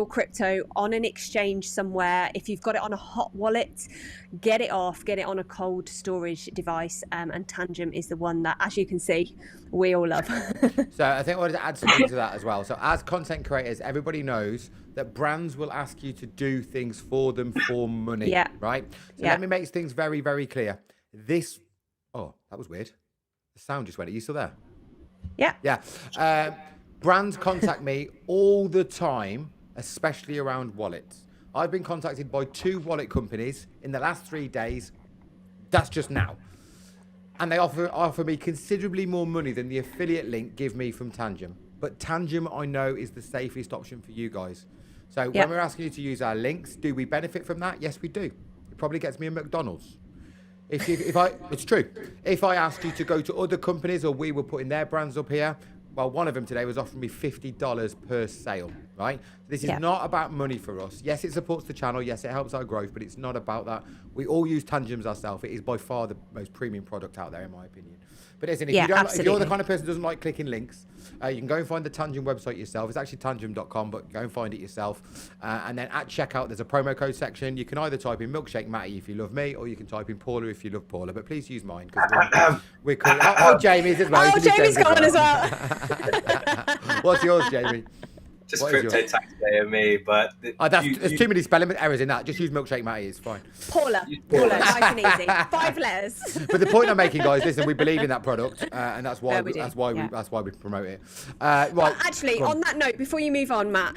crypto on an exchange somewhere, if you've got it on a hot wallet, get it on a cold storage device, and Tangem is the one that, as you can see, we all love. So I think I wanted to add something to that as well. So as content creators, everybody knows that brands will ask you to do things for them for money, right? So let me make things very, very clear. Oh, that was weird. The sound just went. Are you still there? Yeah. Brands contact me all the time, especially around wallets. I've been contacted by 2 wallet companies in the last 3 days. That's just now. And they offer me considerably more money than the affiliate link give me from Tangem. But Tangem, I know, is the safest option for you guys. So when we're asking you to use our links, do we benefit from that? Yes, we do. It probably gets me a McDonald's. It's true. If I asked you to go to other companies, or we were putting their brands up here, well, one of them today was offering me $50 per sale, right? This is not about money for us. Yes, it supports the channel. Yes, it helps our growth, but it's not about that. We all use Tangems ourselves. It is by far the most premium product out there, in my opinion. But listen, if you're the kind of person who doesn't like clicking links, you can go and find the Tangem website yourself. It's actually tangem.com, but go and find it yourself. And then at checkout, there's a promo code section. You can either type in MilkshakeMatty if you love me, or you can type in Paula if you love Paula. But please use mine, because we're cool. Oh, Jamie's as well. Oh, Jamie's got one as well. What's yours, Jamie? Just crypto tax day of me, but there's too many spelling errors in that. Just use MilkshakeMatty, it's fine. Paula, nice and easy. 5 letters. But the point I'm making, guys, listen, we believe in that product, and that's why we promote it. Right. Actually, on that note, before you move on, Matt,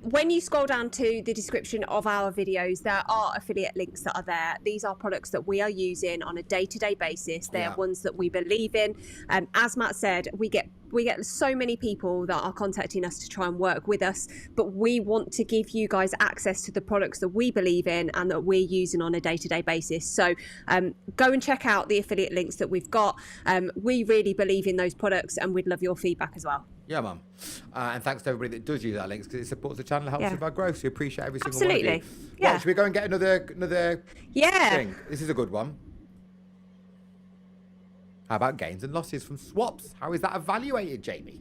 when you scroll down to the description of our videos, there are affiliate links that are there. These are products that we are using on a day-to-day basis. They are ones that we believe in. As Matt said, we get so many people that are contacting us to try and work with us, but we want to give you guys access to the products that we believe in and that we're using on a day-to-day basis. So go and check out the affiliate links that we've got. We really believe in those products, and we'd love your feedback as well. Yeah, Mum. And thanks to everybody that does use our links, because it supports the channel, helps with our growth. So we appreciate every single one of you. Yeah. Should we go and get another thing? This is a good one. How about gains and losses from swaps? How is that evaluated, Jamie?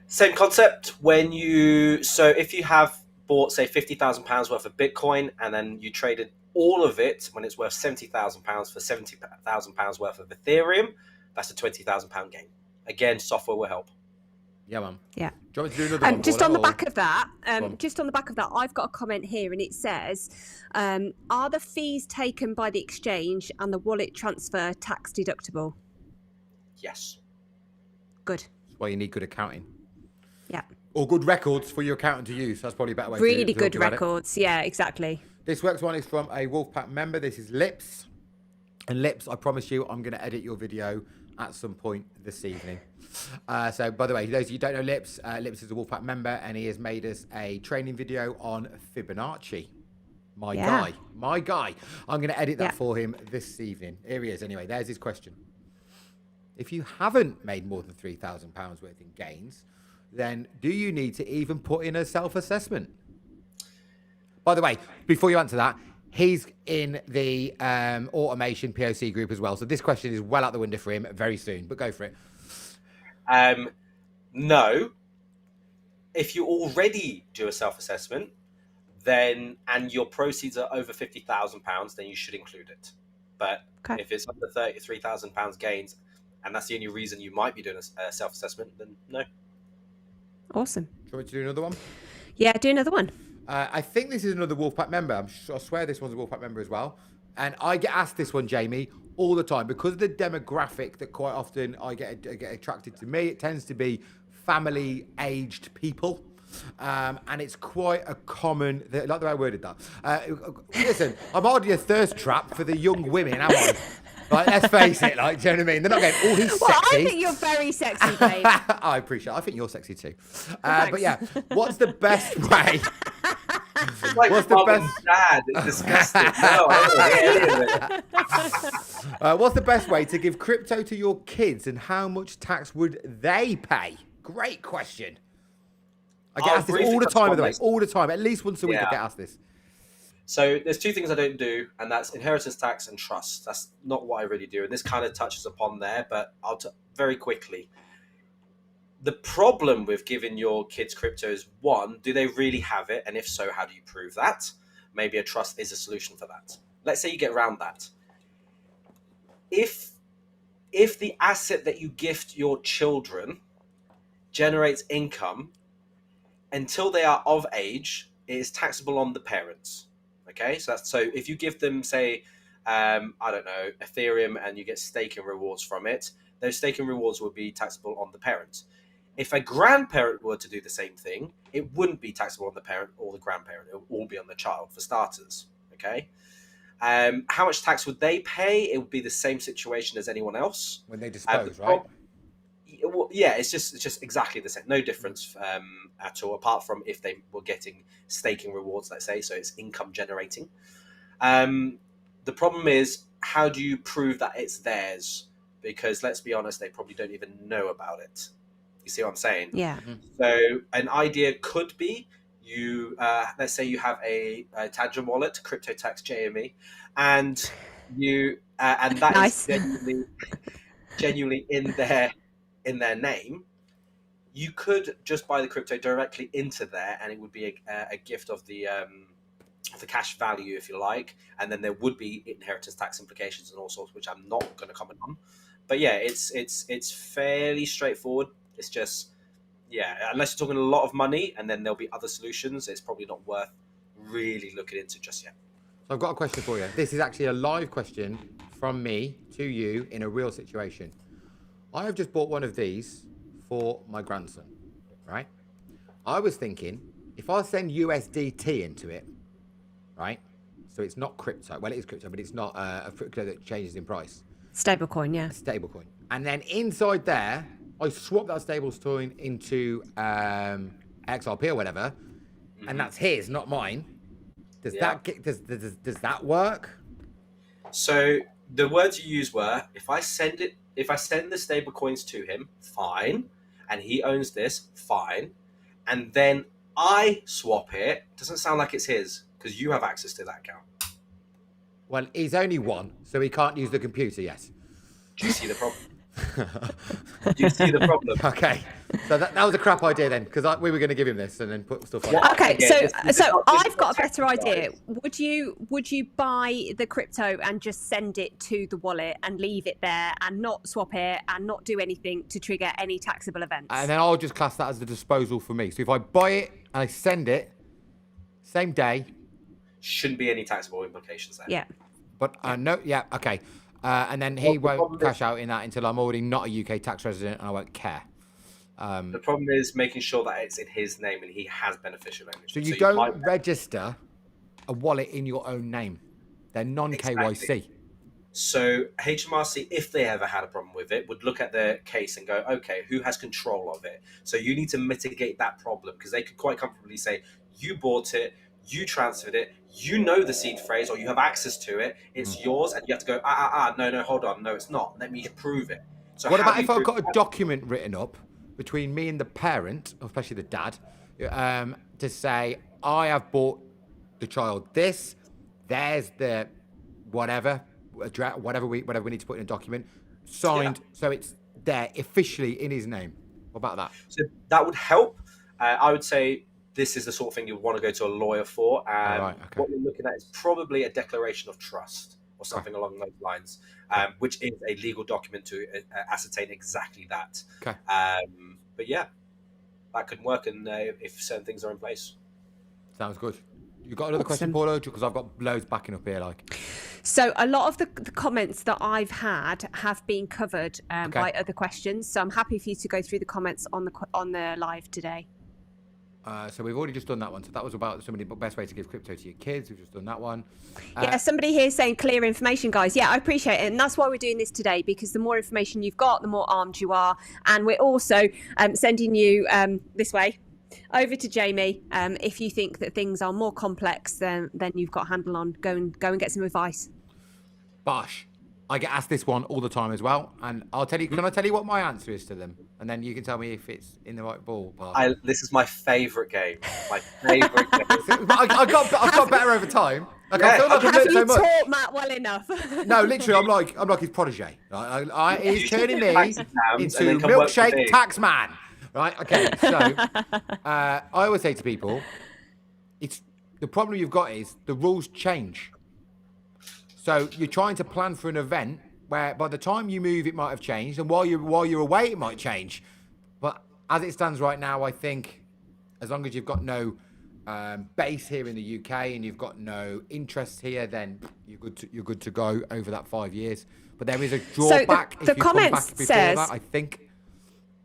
Same concept. If you have bought, say, £50,000 worth of Bitcoin, and then you traded all of it when it's worth £70,000 for £70,000 worth of Ethereum, that's a £20,000 gain. Again, software will help. Yeah, Mum. Yeah. Do you want me to do another one? Just on the back of that, I've got a comment here, and it says, are the fees taken by the exchange and the wallet transfer tax deductible? Yes. Good. That's why you need good accounting. Yeah. Or good records for your accountant to use. That's probably a better way really good records. Yeah, exactly. This works one is from a Wolfpack member. This is Lips. And Lips, I promise you, I'm going to edit your video at some point this evening. So, by the way, those of you who don't know Lips, Lips is a Wolfpack member, and he has made us a training video on Fibonacci. My guy. I'm going to edit that for him this evening. Here he is. Anyway, there's his question. If you haven't made more than £3,000 worth in gains, then do you need to even put in a self-assessment? By the way, before you answer that, he's in the automation POC group as well. So this question is well out the window for him very soon, but go for it. No. If you already do a self-assessment, and your proceeds are over £50,000, then you should include it. But if it's under £33,000 gains, and that's the only reason you might be doing a self-assessment, then no. Awesome. Do you want me to do another one? Yeah, do another one. I think this is another Wolfpack member. I swear this one's a Wolfpack member as well. And I get asked this one, Jamie, all the time. Because of the demographic that quite often I get attracted to me, it tends to be family-aged people. And it's quite a common, like the way I worded that. Listen, I'm hardly a thirst trap for the young women, am I? Like, let's face it, like, do you know what I mean? They're not going, oh, he's sexy. I think you're very sexy, babe. I appreciate it. I think you're sexy too. But yeah, what's the best way? like What's the mum best? and dad. It's disgusting. No, I don't want to hear any of it. What's the best way to give crypto to your kids, and how much tax would they pay? Great question. I get asked this all the time, by the way. All the time. At least once a week I get asked this. So there's two things I don't do, and that's inheritance tax and trust. That's not what I really do. And this kind of touches upon there, but very quickly. The problem with giving your kids crypto is, one, do they really have it? And if so, how do you prove that? Maybe a trust is a solution for that. Let's say you get around that. If the asset that you gift your children generates income, until they are of age, it is taxable on the parents. Okay, so if you give them, say, I don't know, Ethereum, and you get staking rewards from it, those staking rewards will be taxable on the parents. If a grandparent were to do the same thing, it wouldn't be taxable on the parent or the grandparent. It would all be on the child, for starters. Okay. How much tax would they pay? It would be the same situation as anyone else. When they dispose, right? Yeah, it's just exactly the same. No difference at all, apart from if they were getting staking rewards, let's say, so it's income generating. The problem is, how do you prove that it's theirs? Because let's be honest, they probably don't even know about it. You see what I'm saying? Yeah. So an idea could be, you let's say you have a Tangent wallet, crypto tax JME, and you and that Nice. is genuinely in their name. You could just buy the crypto directly into there, and it would be a gift of the cash value, if you like, and then there would be inheritance tax implications and all sorts, which I'm not going to comment on. But yeah, it's fairly straightforward. It's just, unless you're talking a lot of money, and then there'll be other solutions, it's probably not worth really looking into just yet. So I've got a question for you. This is actually a live question from me to you in a real situation. I have just bought one of these for my grandson, right? I was thinking, if I send USDT into it, right? So it's not crypto. Well, it is crypto, but it's not a crypto that changes in price. Stablecoin, yeah. A stablecoin. And then inside there, I swap that stablecoin into XRP or whatever, and that's his, not mine. Does that work? So the words you used were, if I send the stable coins to him, fine, and he owns this, fine, and then I swap it, doesn't sound like it's his, because you have access to that account. Well, he's only one, so he can't use the computer yet. Do you see the problem? Do you see the problem? Okay, so that was a crap idea then, because we were going to give him this and then put stuff on. Okay, so I've got a better idea. Would you buy the crypto and just send it to the wallet and leave it there and not swap it and not do anything to trigger any taxable events? And then I'll just class that as the disposal for me. So if I buy it and I send it, same day. Shouldn't be any taxable implications there. Yeah. But okay. And then he won't cash out in that until I'm already not a UK tax resident and I won't care. The problem is making sure that it's in his name and he has beneficial ownership. So you don't register a wallet in your own name. They're non-KYC. Exactly. So HMRC, if they ever had a problem with it, would look at their case and go, okay, who has control of it? So you need to mitigate that problem, because they could quite comfortably say, you bought it, you transferred it, you know the seed phrase, or you have access to it, it's yours, and you have to go, no, hold on, no, it's not. Let me prove it. So what about if I've got a document written up between me and the parent, especially the dad, to say, I have bought the child this, there's the whatever we need to put in a document, signed, so it's there officially in his name. What about that? So that would help. I would say this is the sort of thing you want to go to a lawyer for. What you're looking at is probably a declaration of trust or something along those lines, which is a legal document to ascertain exactly that. Okay. But yeah, that could work, and if certain things are in place. Sounds good. You got another question, Paula? Because I've got loads backing up here. So a lot of the comments that I've had have been covered by other questions. So I'm happy for you to go through the comments on the live today. So we've already just done that one. So that was about the best way to give crypto to your kids. We've just done that one. Yeah, somebody here saying clear information, guys. Yeah, I appreciate it. And that's why we're doing this today, because the more information you've got, the more armed you are. And we're also sending you this way. over to Jamie. If you think that things are more complex than you've got a handle on, go and get some advice. Bosh. I get asked this one all the time as well, and I'll tell you. Can I tell you what my answer is to them, and then you can tell me if it's in the right ballpark? This is my favourite game. My favourite game. I've got better over time. Like, I feel like I've Have learned you so much. taught Matt well enough? No, literally, I'm like his protege. He's turning me into milkshake tax man. Right? Okay. So I always say to people, it's the problem you've got is the rules change. So you're trying to plan for an event where by the time you move, it might have changed, and while you're away, it might change. But as it stands right now, I think as long as you've got no base here in the UK and you've got no interest here, then you're good to go over that 5 years. But there is a drawback So the if you come back comments before says, that, I think.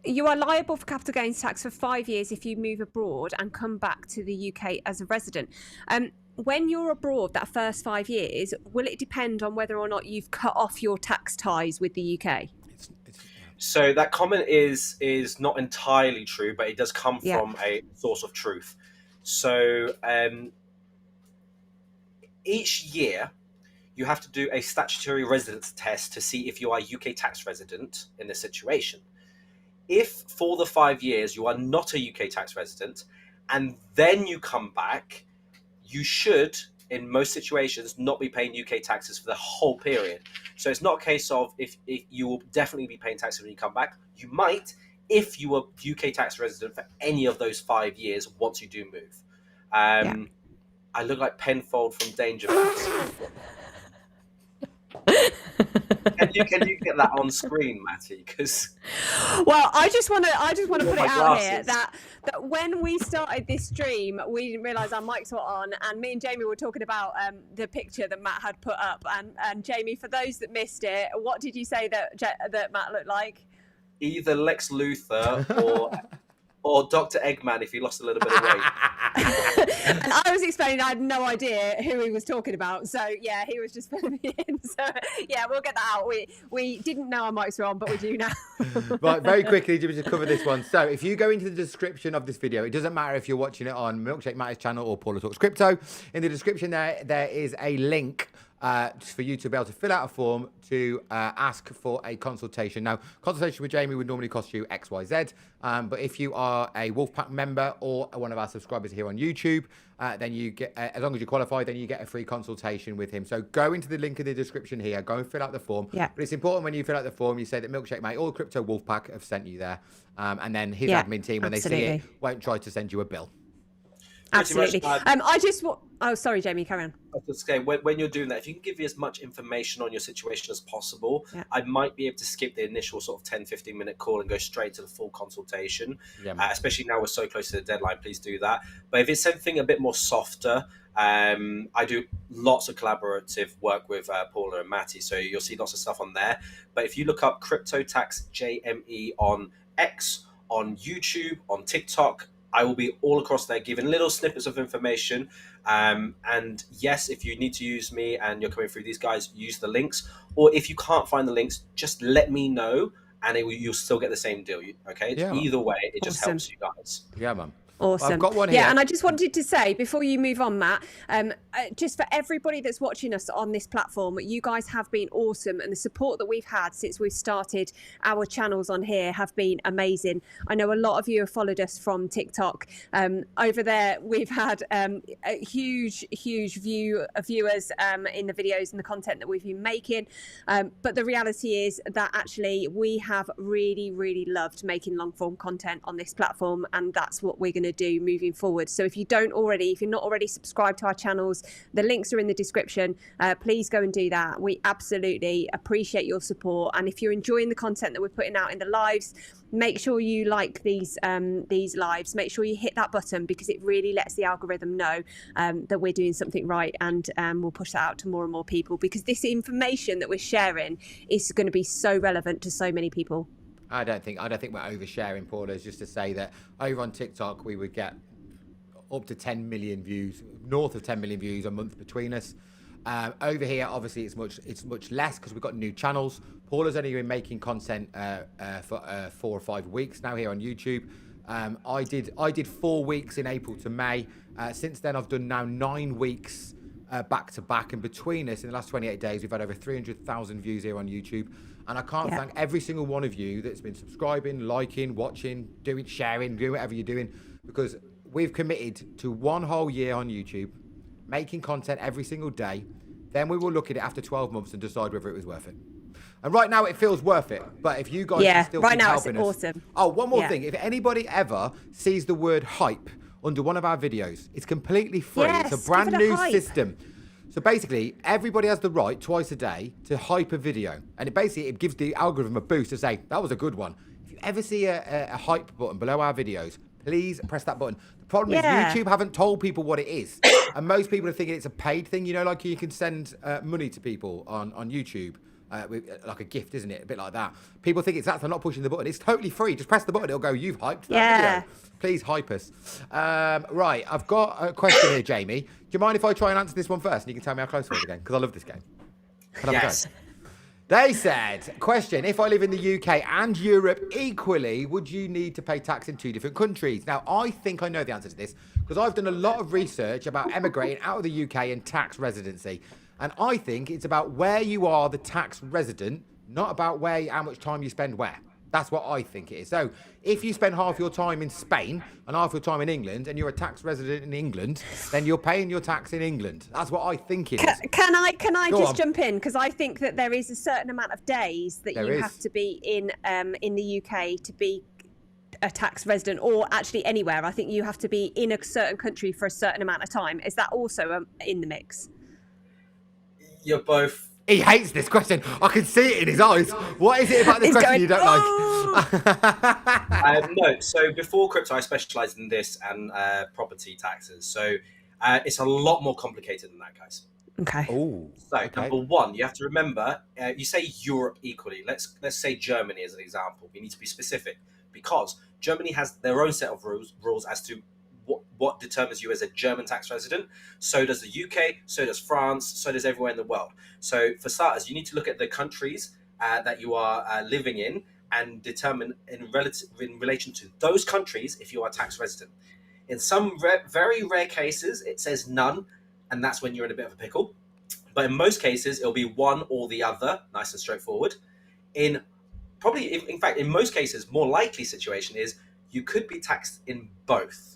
You are liable for capital gains tax for 5 years if you move abroad and come back to the UK as a resident. When you're abroad, that first 5 years, will it depend on whether or not you've cut off your tax ties with the UK? So that comment is not entirely true, but it does come from a source of truth. So each year, you have to do a statutory residence test to see if you are a UK tax resident in this situation. If for the 5 years you are not a UK tax resident, and then you come back, you should, in most situations, not be paying UK taxes for the whole period. So it's not a case of if you will definitely be paying taxes when you come back. You might, if you were UK tax resident for any of those 5 years once you do move. I look like Penfold from Danger Mouse. Can you get that on screen, Matty? Because I just want to put it out here that when we started this stream, we didn't realise our mics were on, and me and Jamie were talking about the picture that Matt had put up. And Jamie, for those that missed it, what did you say that Matt looked like? Either Lex Luthor or Dr. Eggman if he lost a little bit of weight. And I was explaining I had no idea who he was talking about. So, yeah, he was just filling me in. So, yeah, we'll get that out. We didn't know our mics were on, but we do now. Right, very quickly, just to cover this one. So, if you go into the description of this video, it doesn't matter if you're watching it on Milkshake Matty's channel or Paula Talks Crypto. In the description there is a link for you to be able to fill out a form to ask for a consultation. Now, consultation with Jamie would normally cost you XYZ, but if you are a Wolfpack member or one of our subscribers here on YouTube, then you get, as long as you qualify, then you get a free consultation with him. So go into the link in the description here, go and fill out the form. Yeah. But it's important when you fill out the form, you say that Milkshake Matty or Crypto Wolfpack have sent you there, and then his admin team, when they see it, won't try to send you a bill. Absolutely. Sorry, Jamie, carry on. I was just saying, when you're doing that, if you can give me as much information on your situation as possible, I might be able to skip the initial sort of 10-15 minute call and go straight to the full consultation. Especially now we're so close to the deadline, please do that. But if it's something a bit more softer, I do lots of collaborative work with Paula and Matty, so you'll see lots of stuff on there. But if you look up Crypto Tax JME on X, on YouTube, on TikTok, I will be all across there giving little snippets of information. And yes, if you need to use me and you're coming through these guys, use the links. Or if you can't find the links, just let me know and you'll still get the same deal. Okay? Yeah, either way, it just helps you guys. Yeah, man. Awesome. I've got one here. Yeah, and I just wanted to say, before you move on, Matt, just for everybody that's watching us on this platform, you guys have been awesome, and the support that we've had since we've started our channels on here have been amazing. I know a lot of you have followed us from TikTok. Over there, we've had a huge viewers in the videos and the content that we've been making. But the reality is that actually we have really loved making long form content on this platform, and that's what we're going to do moving forward. So if you're not already subscribed to our channels, the links are in the description. Please go and do that. We absolutely appreciate your support, and if you're enjoying the content that we're putting out in the lives, make sure you like these lives. Make sure you hit that button, because it really lets the algorithm know that we're doing something right, and we'll push that out to more and more people, because this information that we're sharing is going to be so relevant to so many people. I don't think we're oversharing, Paula. It's just to say that over on TikTok we would get up to 10 million views, north of 10 million views a month between us. Over here, obviously, it's much less because we've got new channels. Paula's only been making content for 4 or 5 weeks now here on YouTube. I did 4 weeks in April to May. Since then, I've done now 9 weeks back to back. And between us, in the last 28 days, we've had over 300,000 views here on YouTube. And I can't thank every single one of you that's been subscribing, liking, watching, sharing, doing whatever you're doing, because we've committed to 1 whole year on YouTube, making content every single day. Then we will look at it after 12 months and decide whether it was worth it. And right now it feels worth it. But if you guys can still keep helping us. Awesome. Oh, one more thing. If anybody ever sees the word hype under one of our videos, it's completely free. Yes, it's a brand new hype. system. So basically, everybody has the right twice a day to hype a video. And it gives the algorithm a boost to say, that was a good one. If you ever see a hype button below our videos, please press that button. The problem is YouTube haven't told people what it is. And most people are thinking it's a paid thing. You know, like you can send money to people on YouTube. With, like a gift, isn't it? A bit like that. People think it's that. They're not pushing the button. It's totally free. Just press the button. It'll go, you've hyped that video. Please hype us. Right. I've got a question here, Jamie. Do you mind if I try and answer this one first? And you can tell me how close it was again? Because I love this game. Can I have a go? They said, question, if I live in the UK and Europe equally, would you need to pay tax in 2 different countries? Now, I think I know the answer to this because I've done a lot of research about emigrating out of the UK and tax residency. And I think it's about where you are the tax resident, not about how much time you spend where. That's what I think it is. So if you spend half your time in Spain and half your time in England and you're a tax resident in England, then you're paying your tax in England. That's what I think it is. Can I just jump in? Because I think that there is a certain amount of days that you have to be in the UK to be a tax resident, or actually anywhere. I think you have to be in a certain country for a certain amount of time. Is that also in the mix? You're both. He hates this question. I can see it in his eyes. What is it about this question you don't like? No. So before crypto, I specialized in this and property taxes. So it's a lot more complicated than that, guys. Okay. Oh. So number one, you have to remember. You say Europe equally. Let's say Germany as an example. We need to be specific because Germany has their own set of rules as to what determines you as a German tax resident. So does the UK, so does France, so does everywhere in the world. So for starters, you need to look at the countries that you are living in and determine in relation to those countries if you are a tax resident. In some very rare cases, it says none, and that's when you're in a bit of a pickle. But in most cases, it'll be one or the other, nice and straightforward. In fact, in most cases, more likely situation is you could be taxed in both.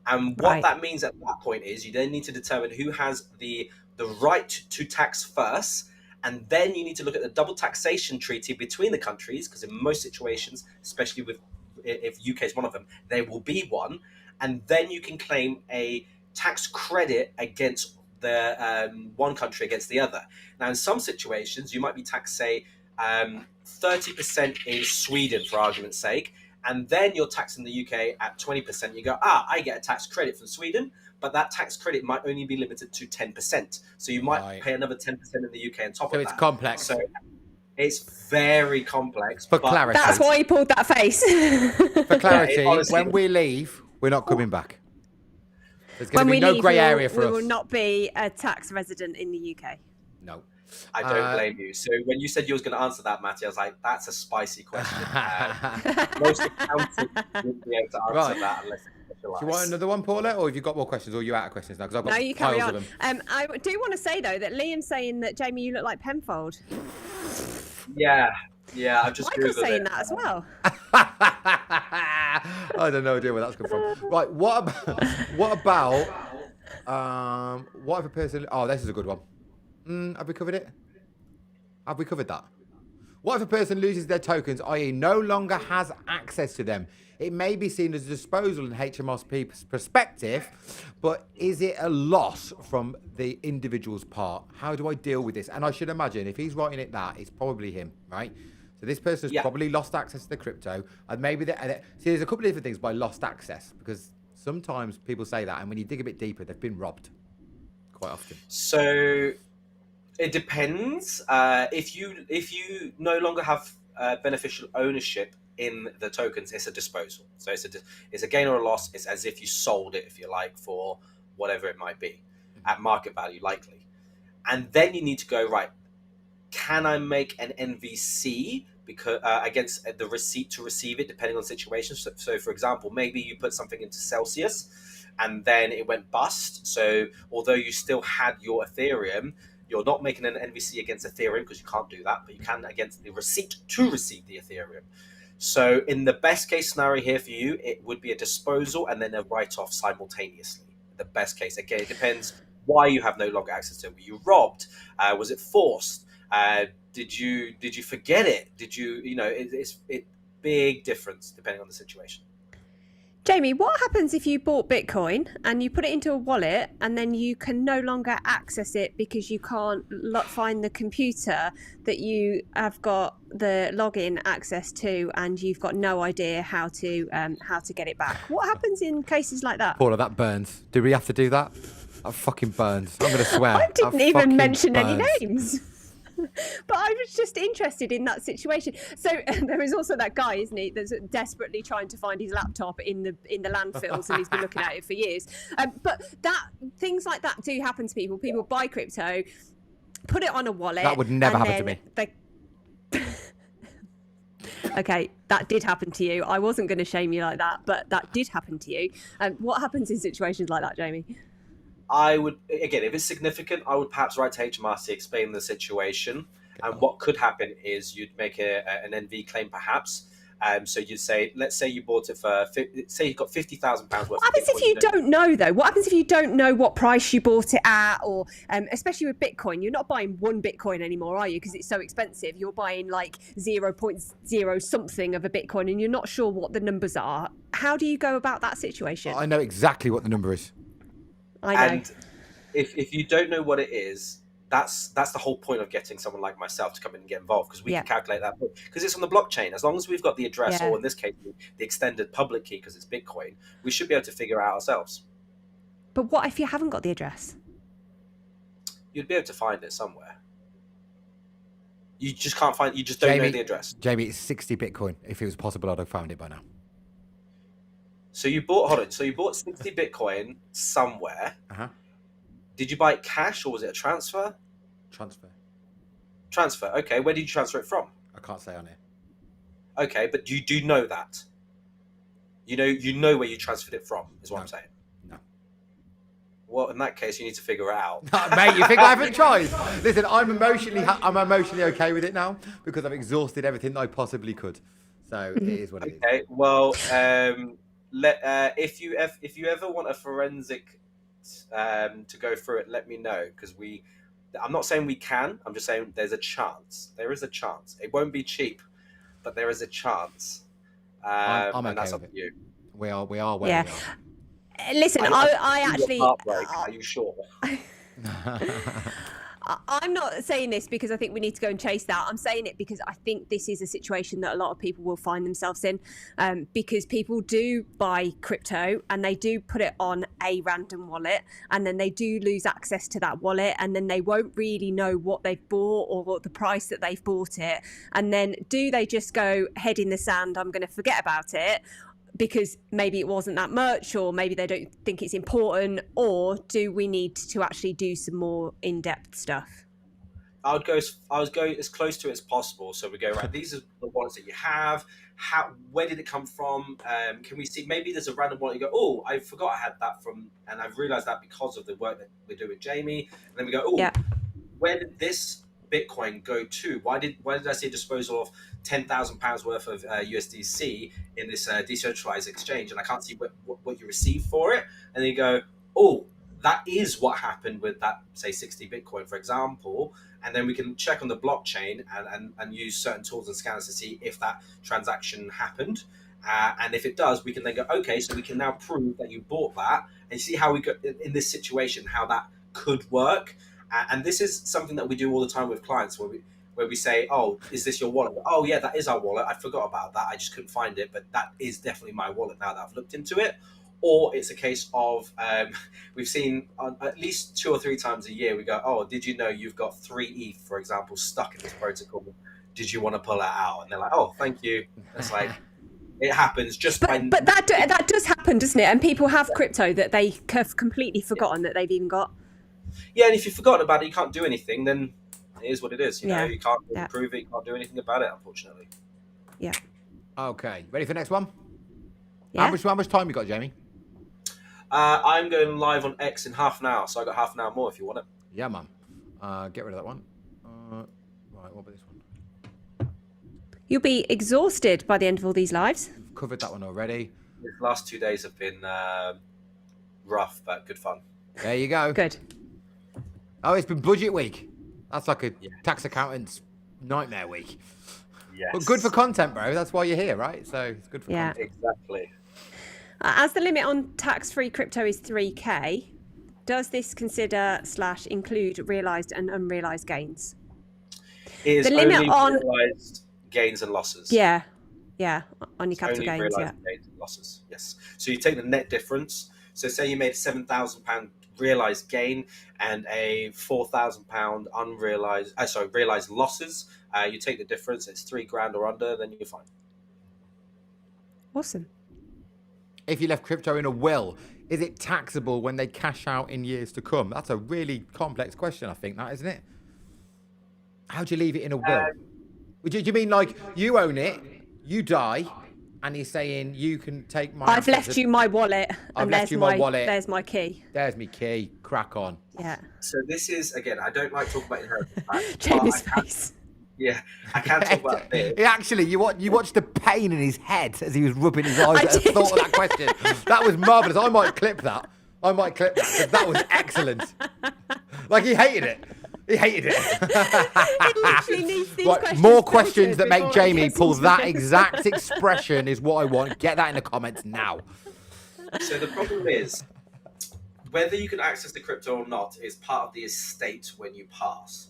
And what that means at that point is you then need to determine who has the right to tax first, and then you need to look at the double taxation treaty between the countries, because in most situations, especially if UK is one of them, there will be one, and then you can claim a tax credit against the one country against the other. Now, in some situations, you might be taxed, say, 30% in Sweden, for argument's sake, and then you're taxed in the UK at 20%. You go, I get a tax credit from Sweden, but that tax credit might only be limited to 10%. So you might pay another 10% in the UK on top of that. So it's complex. So it's very complex. For clarity. That's why he pulled that face. For clarity, when we leave, we're not coming back. There's going to be no grey area for us. We will not be a tax resident in the UK. No. I don't blame you. So when you said you was going to answer that, Matty, I was like, that's a spicy question. Most accountants wouldn't be able to answer that unless they specialise. Do you want another one, Paula, or have you got more questions, or are you out of questions now? Because I've got you carry piles on. of them. I do want to say, though, that Liam's saying that, Jamie, you look like Penfold. Yeah, I've just Googled Michael's saying it. that as well. I don't know where that's come from. Right, what about what if a person... Oh, this is a good one. Have we covered it? Have we covered that? What if a person loses their tokens, i.e. no longer has access to them? It may be seen as a disposal in HMRC's perspective, but is it a loss from the individual's part? How do I deal with this? And I should imagine if he's writing it that, it's probably him, right? So this person's probably lost access to the crypto. And maybe see, there's a couple of different things by lost access, because sometimes people say that, and when you dig a bit deeper, they've been robbed quite often. So it depends. If you no longer have beneficial ownership in the tokens, it's a disposal. So it's a gain or a loss. It's as if you sold it, if you like, for whatever it might be, at market value, likely. And then you need to go, right, can I make an NVC because against the receipt to receive it, depending on the situation. So, for example, maybe you put something into Celsius and then it went bust. So although you still had your Ethereum, you're not making an NVC against Ethereum because you can't do that, but you can against the receipt to receive the Ethereum. So in the best case scenario here for you, it would be a disposal and then a write-off simultaneously. The best case. Again, it depends why you have no longer access to it. Were you robbed? Was it forced? Did you forget it? Did you, it's big difference depending on the situation. Jamie, what happens if you bought Bitcoin and you put it into a wallet and then you can no longer access it because you can't find the computer that you have got the login access to, and you've got no idea how to get it back? What happens in cases like that? Paula, that burns. Do we have to do that? That fucking burns. I'm going to swear. I didn't even mention any names. But I was just interested in that situation. So there is also that guy, isn't he, that's desperately trying to find his laptop in the landfills, and he's been looking at it for years. But things like that do happen to people. People buy crypto, put it on a wallet. That would never happen to me. Okay, that did happen to you. I wasn't going to shame you like that, but that did happen to you. What happens in situations like that, Jamie? I would, again, if it's significant, I would perhaps write to HMRC, explain the situation. And what could happen is you'd make an NV claim, perhaps. So you'd say, let's say you bought it for, say you got £50,000 worth. What happens if you don't know, though? What happens if you don't know what price you bought it at? Or especially with Bitcoin, you're not buying one Bitcoin anymore, are you? Because it's so expensive. You're buying like 0.0 something of a Bitcoin, and you're not sure what the numbers are. How do you go about that situation? I know exactly what the number is. I know. And if you don't know what it is, that's the whole point of getting someone like myself to come in and get involved, because we can calculate that, because it's on the blockchain. As long as we've got the address, or in this case, the extended public key, because it's Bitcoin, we should be able to figure it out ourselves. But what if you haven't got the address? You'd be able to find it somewhere. You just can't find. You just don't know the address. Jamie, it's 60 Bitcoin. If it was possible, I'd have found it by now. So you bought 60 Bitcoin somewhere. Did you buy it cash, or was it a transfer? Transfer. Okay. Where did you transfer it from? I can't say on it. Okay, but you do know that. You know where you transferred it from, is what I'm saying. No. Well, in that case, you need to figure it out. Mate, you think I haven't tried? Listen, I'm emotionally okay with it now, because I've exhausted everything that I possibly could. So it is what it is. Okay. Well, if you ever want a forensic to go through it, let me know, because I'm not saying we can. I'm just saying there's a chance. There is a chance. It won't be cheap, but there is a chance. I'm and okay that's with up to it. you. We are where we are. Listen, I actually. Are you sure? I'm not saying this because I think we need to go and chase that. I'm saying it because I think this is a situation that a lot of people will find themselves in, because people do buy crypto and they do put it on a random wallet, and then they do lose access to that wallet, and then they won't really know what they've bought or what the price that they've bought it. And then do they just go head in the sand, I'm going to forget about it, because maybe it wasn't that much, or maybe they don't think it's important, or do we need to actually do some more in-depth stuff? I would go as close to it as possible. So we go, right, these are the wallets that you have. Where did it come from? Can we see, maybe there's a random wallet, you go, oh, I forgot I had that from, and I've realized that because of the work that we're doing with Jamie. And then we go, oh, where did this Bitcoin go to? Why did I see a disposal of £10,000 worth of USDC in this decentralized exchange, and I can't see what you received for it? And then you go, oh, that is what happened with that, say, 60 Bitcoin, for example. And then we can check on the blockchain and use certain tools and scanners to see if that transaction happened. And if it does, we can then go, okay, so we can now prove that you bought that, and see how we go in this situation, how that could work. And this is something that we do all the time with clients, where we say, oh, is this your wallet? Oh, yeah, that is our wallet. I forgot about that. I just couldn't find it, but that is definitely my wallet now that I've looked into it. Or it's a case of, we've seen at least 2 or 3 times a year, we go, oh, did you know you've got 3 ETH, for example, stuck in this protocol? Did you want to pull that out? And they're like, oh, thank you. It's like, it happens But that does happen, doesn't it? And people have crypto that they have completely forgotten that they've even got. Yeah, and if you've forgotten about it, you can't do anything, then it is what it is. You know, you can't prove it, you can't do anything about it, unfortunately. Yeah. Okay, ready for the next one? Yeah. How much time you got, Jamie? I'm going live on X in half an hour, so I got half an hour more if you want it. Yeah, man. Get rid of that one. Right, what about this one? You'll be exhausted by the end of all these lives. We've covered that one already. The last 2 days have been rough, but good fun. There you go. Good. Oh, it's been budget week. That's like a tax accountant's nightmare week. Yes. But good for content, bro. That's why you're here, right? So it's good for content. Exactly. As the limit on tax-free crypto is 3K, does this consider / include realised and unrealised gains? It is The limit only on realised gains and losses. Yeah, on your capital Only gains. realised gains and losses. Yes. So you take the net difference. So say you made a £7,000 realised gain and a £4,000 realised losses. You take the difference. It's £3,000 or under, then you're fine. Awesome. If you left crypto in a will, is it taxable when they cash out in years to come? That's a really complex question, I think, that, isn't it? How do you leave it in a will? Do you mean like you own it, you die, and he's saying you can take my... I've left you my wallet, and there's my key. There's my key. Crack on. Yeah. So this is, again, I don't like talking about inheritance tax. Jamie's face. Yeah, I can't talk about this. Actually, you watched the pain in his head as he was rubbing his eyes at the thought of that question. That was marvellous. I might clip that. Because that was excellent. Like, he hated it. It literally needs these questions. More questions that make Jamie pull that exact expression is what I want. Get that in the comments now. So the problem is, whether you can access the crypto or not is part of the estate when you pass,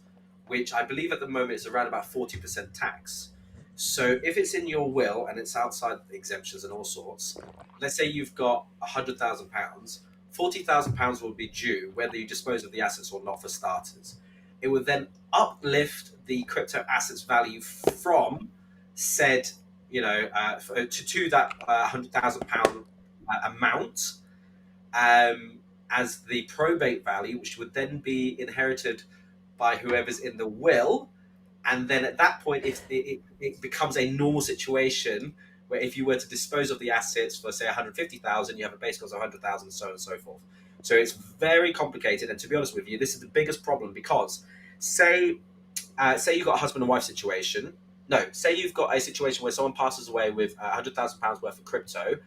which I believe at the moment is around about 40% tax. So if it's in your will and it's outside exemptions and all sorts, let's say you've got £100,000, £40,000 will be due whether you dispose of the assets or not, for starters. It would then uplift the crypto assets value from said, to that £100,000 amount as the probate value, which would then be inherited by whoever's in the will. And then at that point, it becomes a normal situation where if you were to dispose of the assets for, say, 150,000, you have a base cost of 100,000, so on and so forth. So it's very complicated. And to be honest with you, this is the biggest problem because say you've got a husband and wife situation. No, say you've got a situation where someone passes away with £100,000 worth of crypto,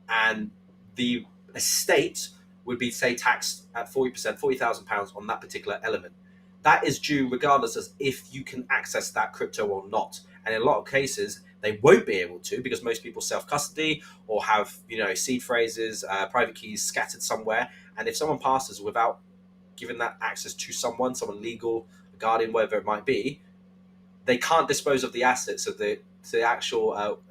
and the estate would be, say, taxed at 40%, £40,000 on that particular element. That is due regardless of if you can access that crypto or not. And in a lot of cases, they won't be able to because most people self-custody or have, seed phrases, private keys scattered somewhere. And if someone passes without giving that access to someone legal, a guardian, whatever it might be, they can't dispose of the assets. So the actual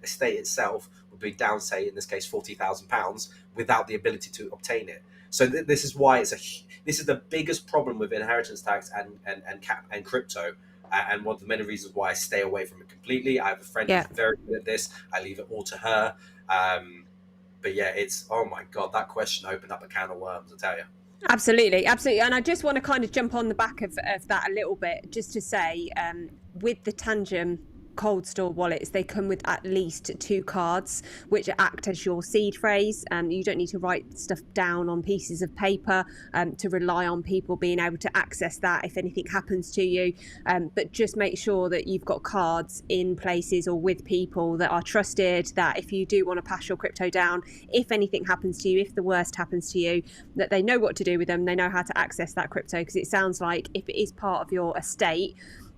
estate itself would be down, say, in this case, £40,000 without the ability to obtain it. So this is why this is the biggest problem with inheritance tax and crypto, and one of the many reasons why I stay away from it completely. I have a friend who's very good at this. I leave it all to her. But yeah, it's, oh my God, that question opened up a can of worms, I tell you. Absolutely. And I just want to kind of jump on the back of that a little bit, just to say, with the Tangem cold store wallets, they come with at least 2 cards which act as your seed phrase. You don't need to write stuff down on pieces of paper to rely on people being able to access that if anything happens to you, but just make sure that you've got cards in places or with people that are trusted, that if you do want to pass your crypto down, if anything happens to you, if the worst happens to you, that they know what to do with them, they know how to access that crypto. Because it sounds like if it is part of your estate,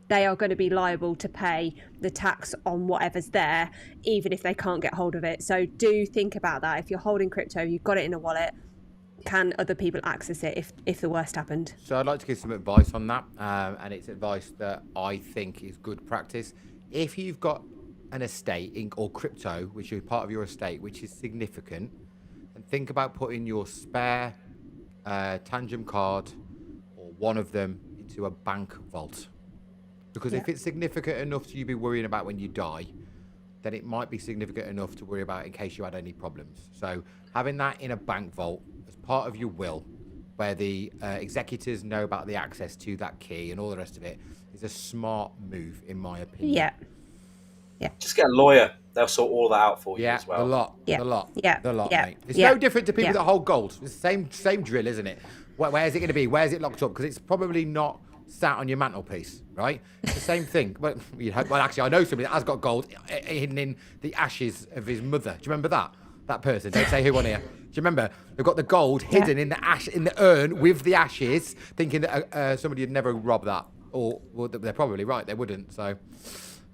they are going to be liable to pay the tax on whatever's there, even if they can't get hold of it. So do think about that. If you're holding crypto, you've got it in a wallet, can other people access it if the worst happened? So I'd like to give some advice on that, and it's advice that I think is good practice. If you've got an estate or crypto, which is part of your estate, which is significant, and think about putting your spare Tangem card or one of them into a bank vault. Because if it's significant enough to you be worrying about when you die, then it might be significant enough to worry about in case you had any problems. So having that in a bank vault as part of your will, where the executors know about the access to that key and all the rest of it, is a smart move, in my opinion. Yeah. Just get a lawyer. They'll sort all that out for you as well. The lot, Yeah. mate. It's no different to people that hold gold. It's the same drill, isn't it? Where's it going to be? Where's it locked up? Because it's probably not sat on your mantelpiece, right? It's the same thing. Well, actually, I know somebody that has got gold hidden in the ashes of his mother. Do you remember that person? Don't say who on here. Do you remember? They've got the gold hidden in the urn with the ashes, thinking that somebody would never rob that. Or well, they're probably right. They wouldn't. So,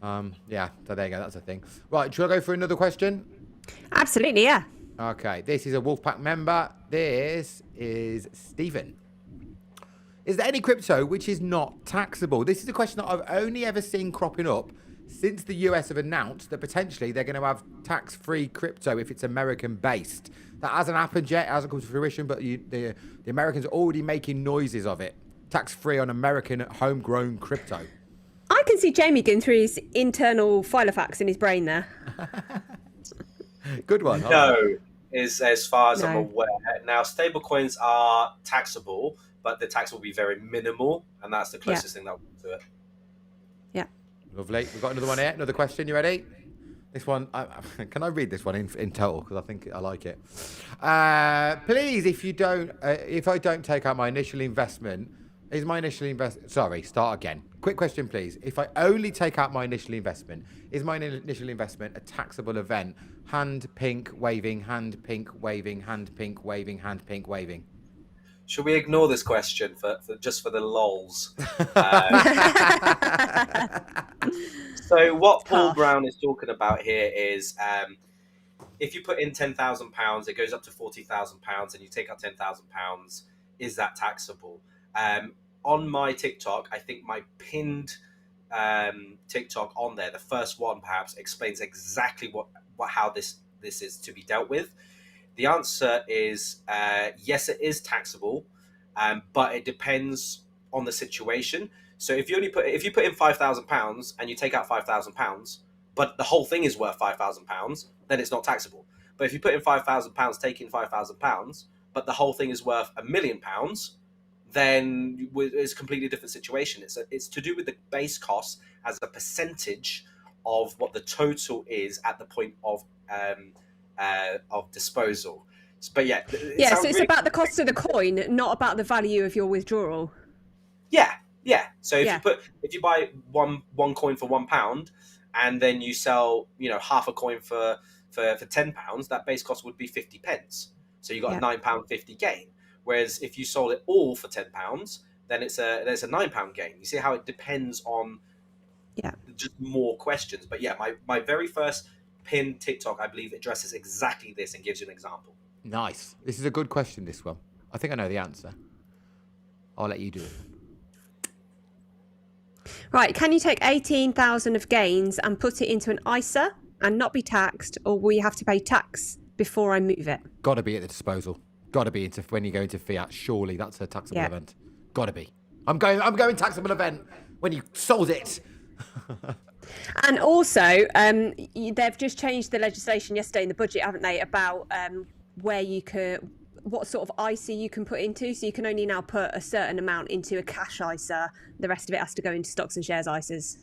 so there you go. That's a thing. Right. Should I go for another question? Absolutely, yeah. Okay. This is a Wolfpack member. This is Stephen. Is there any crypto which is not taxable? This is a question that I've only ever seen cropping up since the US have announced that potentially they're going to have tax-free crypto if it's American-based. That hasn't happened yet. It hasn't come to fruition, but the Americans are already making noises of it. Tax-free on American homegrown crypto. I can see Jamie going through his internal filofax in his brain there. Good one. No, is as far as I'm aware. Now, stablecoins are taxable, but the tax will be very minimal, and that's the closest thing that will do it. Yeah. Lovely. We've got another one here. Another question. You ready? This one, can I read this one in total? Because I think I like it. Please, if I don't take out my initial investment, is my initial investment... Sorry, start again. Quick question, please. If I only take out my initial investment, is my initial investment a taxable event? Hand pink waving, hand pink waving, hand pink waving, hand pink waving. Should we ignore this question for just for the lols? So what Paul Brown is talking about here is if you put in £10,000, it goes up to £40,000, and you take out £10,000. Is that taxable? On my TikTok, I think my pinned TikTok on there, the first one perhaps, explains exactly how this is to be dealt with. The answer is yes, it is taxable, but it depends on the situation. So if you put in £5,000 and you take out £5,000, but the whole thing is worth £5,000, then it's not taxable. But if you put in £5,000, take in £5,000, but the whole thing is worth £1 million, then it's a completely different situation. It's to do with the base cost as a percentage of what the total is at the point of disposal. But so it's about the cost of the coin, not about the value of your withdrawal. Yeah. So if you buy one coin for £1, and then you sell half a coin for £10, that base cost would be 50p. So you got a £9.50 gain. Whereas if you sold it all for £10, then there's a £9 gain. You see how it depends on just more questions. But my very first pinned TikTok, I believe, addresses exactly this and gives you an example. Nice. This is a good question, this one. I think I know the answer. I'll let you do it. Right. Can you take 18,000 of gains and put it into an ISA and not be taxed, or will you have to pay tax before I move it? Got to be at the disposal. Got to be when you go into fiat. Surely that's a taxable event. Got to be. I'm going taxable event when you sold it. And also, they've just changed the legislation yesterday in the budget, haven't they, about what sort of ISA you can put into. So you can only now put a certain amount into a cash ISA. The rest of it has to go into stocks and shares ISAs.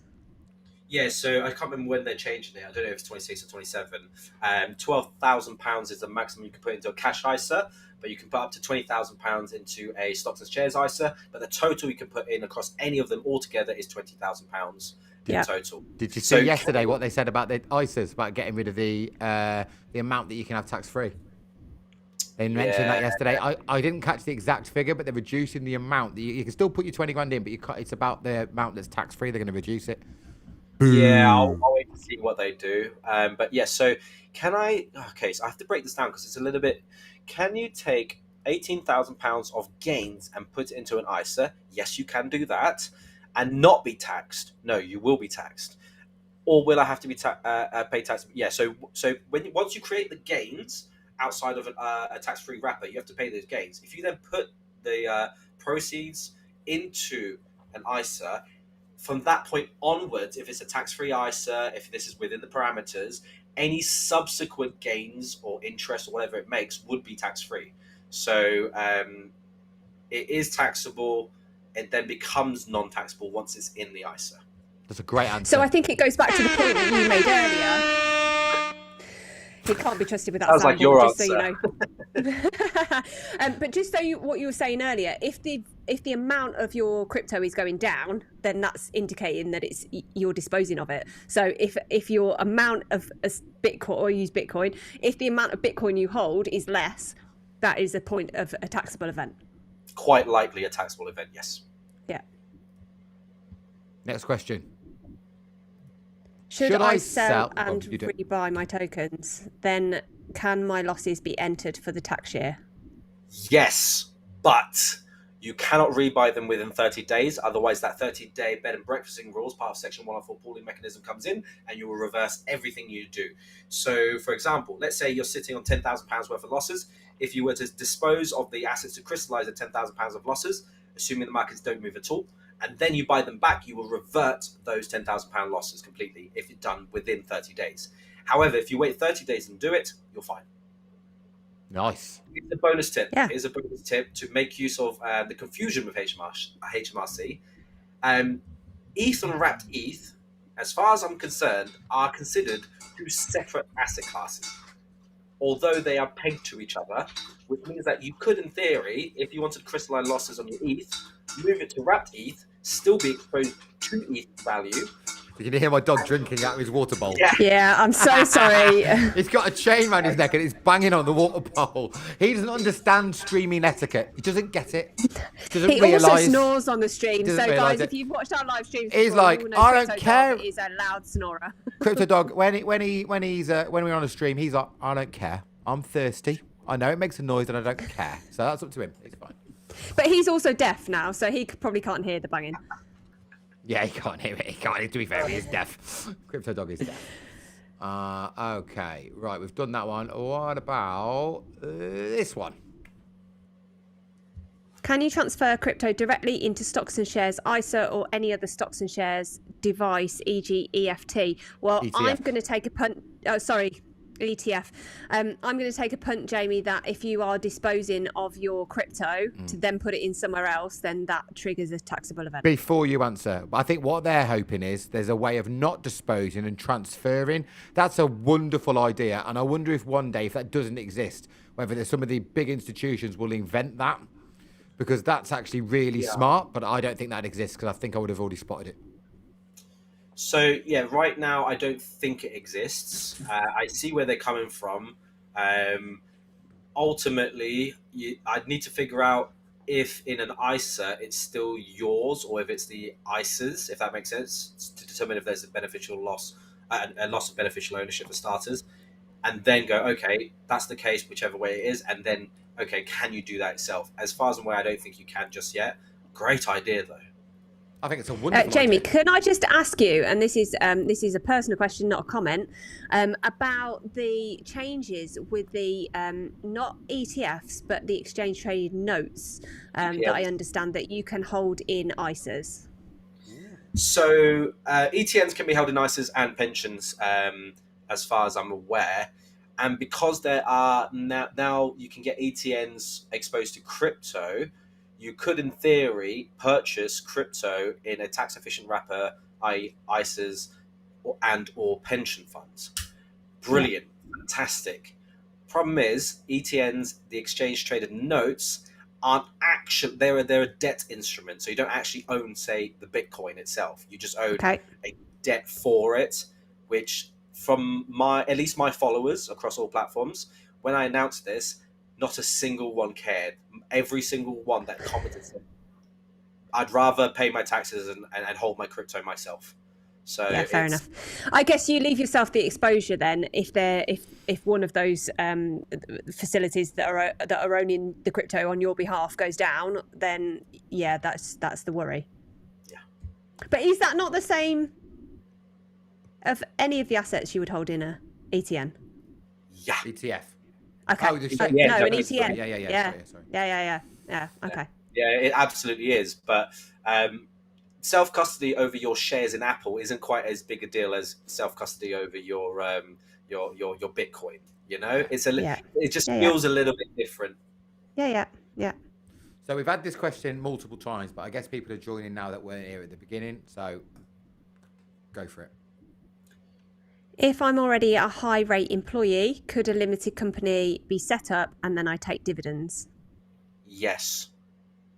Yeah, so I can't remember when they're changing it. I don't know if it's 26 or 27. £12,000 is the maximum you can put into a cash ISA, but you can put up to £20,000 into a stocks and shares ISA. But the total you can put in across any of them altogether is £20,000 in total. Did you see yesterday what they said about the ISAs, about getting rid of the amount that you can have tax-free? They mentioned that yesterday. I didn't catch the exact figure, but they're reducing the amount. That you can still put your 20 grand in, but it's about the amount that's tax-free. They're going to reduce it. Yeah, I'll wait to see what they do. But yeah, so can I... Okay, so I have to break this down because it's a little bit... Can you take £18,000 of gains and put it into an ISA? Yes, you can do that. And not be taxed? No, you will be taxed. Or will I have to be pay tax? Yeah, so once you create the gains outside of a tax-free wrapper, you have to pay those gains. If you then put the proceeds into an ISA... From that point onwards, if it's a tax-free ISA, if this is within the parameters, any subsequent gains or interest or whatever it makes would be tax-free. So it is taxable. It then becomes non-taxable once it's in the ISA. That's a great answer. So I think it goes back to the point that you made earlier. He can't be trusted with that. Sounds like your answer. So you know. But just so what you were saying earlier, if the amount of your crypto is going down, then that's indicating that you're disposing of it. So if your amount of Bitcoin, or use Bitcoin, if the amount of Bitcoin you hold is less, that is a point of a taxable event. Quite likely a taxable event, yes. Yeah. Next question. Should I sell and rebuy my tokens? Then can my losses be entered for the tax year? Yes, but you cannot rebuy them within 30 days. Otherwise, that 30-day bed and breakfasting rules, part of Section 104 pooling mechanism, comes in, and you will reverse everything you do. So, for example, let's say you're sitting on £10,000 worth of losses. If you were to dispose of the assets to crystallize the £10,000 of losses, assuming the markets don't move at all, and then you buy them back, you will revert those £10,000 losses completely if it's done within 30 days. However, if you wait 30 days and do it, you're fine. Nice. It's a bonus tip. Yeah. It's a bonus tip to make use of the confusion with HMRC. ETH and wrapped ETH, as far as I'm concerned, are considered two separate asset classes, although they are pegged to each other, which means that you could, in theory, if you wanted crystalline losses on your ETH, move it to wrapped ETH, still be exposed to ETH value. You can hear my dog drinking out of his water bowl. Yeah, I'm so sorry. He's got a chain around his neck and it's banging on the water bowl. He doesn't understand streaming etiquette. He doesn't get it. He also snores on the stream. So guys, if you've watched our live streams, he's like, I don't care. He's a loud snorer. Crypto Dog, when we're on a stream, he's like, I don't care. I'm thirsty. I know it makes a noise and I don't care. So that's up to him. It's fine. But he's also deaf now, so he probably can't hear the banging. Yeah, he can't hear it. He can't. To be fair, he is deaf. Crypto Dog is deaf. Okay, right. We've done that one. What about this one? Can you transfer crypto directly into stocks and shares, ISA, or any other stocks and shares device, e.g. EFT? Well, ETF. I'm going to take a punt. Oh, sorry. ETF. I'm going to take a punt, Jamie, that if you are disposing of your crypto to then put it in somewhere else, then that triggers a taxable event. Before you answer, I think what they're hoping is there's a way of not disposing and transferring. That's a wonderful idea. And I wonder if one day, if that doesn't exist, whether there's some of the big institutions will invent that, because that's actually really smart. But I don't think that exists, because I think I would have already spotted it. So, yeah, right now, I don't think it exists. I see where they're coming from. Ultimately, I'd need to figure out if in an ISA, it's still yours, or if it's the ISA's, if that makes sense, to determine if there's a beneficial loss, a loss of beneficial ownership for starters, and then go, okay, that's the case, whichever way it is, and then, okay, can you do that yourself? As far as I'm aware, I don't think you can just yet. Great idea, though. I think it's a wonderful Jamie, idea. can I just ask you, and this is a personal question, not a comment, about the changes with the not ETFs but the exchange traded notes that I understand that you can hold in ISAs. So ETNs can be held in ISAs and pensions, as far as I'm aware, and because there are now you can get ETNs exposed to crypto. You could, in theory, purchase crypto in a tax-efficient wrapper, i.e. ISAs or pension funds. Brilliant. Fantastic. Problem is, ETNs, the exchange-traded notes, aren't actually... They're a debt instrument, so you don't actually own, say, the Bitcoin itself. You just own a debt for it, which, from at least my followers across all platforms, when I announced this, not a single one cared. Every single one that commented said, I'd rather pay my taxes and hold my crypto myself. So yeah, fair enough. I guess you leave yourself the exposure then if one of those facilities that are owning the crypto on your behalf goes down, then yeah, that's the worry. Yeah. But is that not the same of any of the assets you would hold in a ETN? Yeah. ETF. Okay. Oh, no, an ETN. Sorry. Yeah. Okay. Yeah, it absolutely is. But self-custody over your shares in Apple isn't quite as big a deal as self-custody over your Bitcoin. You know, it just feels a little bit different. Yeah. So we've had this question multiple times, but I guess people are joining now that weren't here at the beginning. So Go for it. If I'm already a high rate employee, could a limited company be set up and then I take dividends? Yes.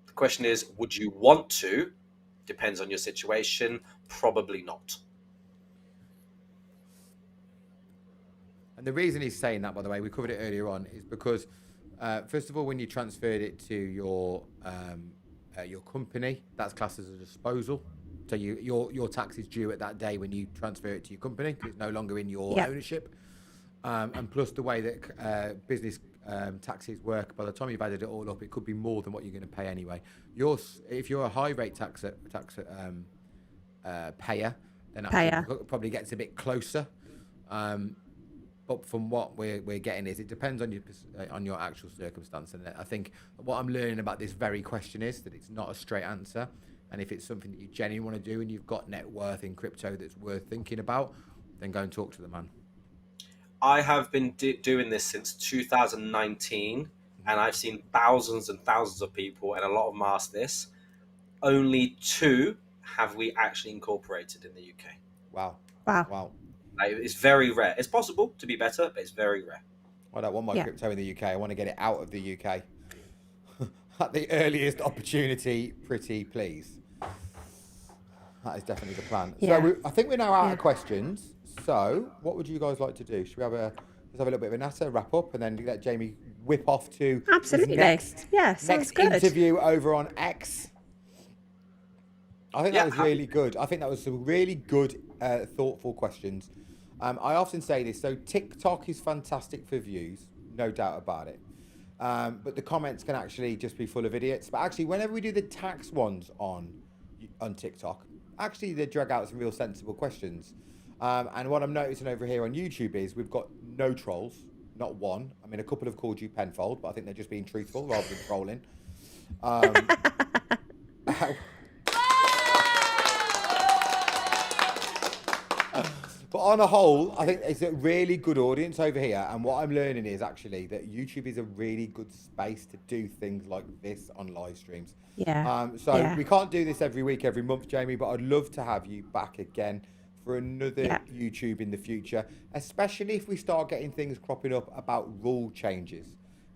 The question is, would you want to? Depends on your situation. Probably not. And the reason he's saying that, by the way, we covered it earlier on, is because, first of all, when you transferred it to your company, that's classed as a disposal. So your tax is due at that day when you transfer it to your company, because it's no longer in your ownership. And plus the way that business taxes work, by the time you've added it all up, it could be more than what you're going to pay anyway. If you're a high rate tax payer, then it probably gets a bit closer. But from what we're getting is, it depends on your actual circumstance. And I think what I'm learning about this very question is that it's not a straight answer. And if it's something that you genuinely want to do and you've got net worth in crypto that's worth thinking about, then go and talk to the man. I have been doing this since 2019, and I've seen thousands and thousands of people, and a lot of them ask this. Only 2 have we actually incorporated in the UK. Wow. Like, it's very rare. It's possible to be better, but it's very rare. I don't want my crypto in the UK. I want to get it out of the UK at the earliest opportunity, pretty please. That is definitely the plan. Yeah. So I think we're now out of questions. So what would you guys like to do? Should we have a little bit of a natter, wrap up, and then let Jamie whip off to absolutely next good. interview over on X? I think that was really good. I think that was some really good, thoughtful questions. I often say this. So TikTok is fantastic for views, no doubt about it. But the comments can actually just be full of idiots. But actually, whenever we do the tax ones on TikTok, actually they drag out some real sensible questions. And what I'm noticing over here on YouTube is we've got no trolls, not one. I mean, a couple have called you Penfold, but I think they're just being truthful rather than trolling. But on a whole, I think it's a really good audience over here. And what I'm learning is actually that YouTube is a really good space to do things like this on live streams. So we can't do this every week, every month, Jamie, but I'd love to have you back again for another YouTube in the future, especially if we start getting things cropping up about rule changes.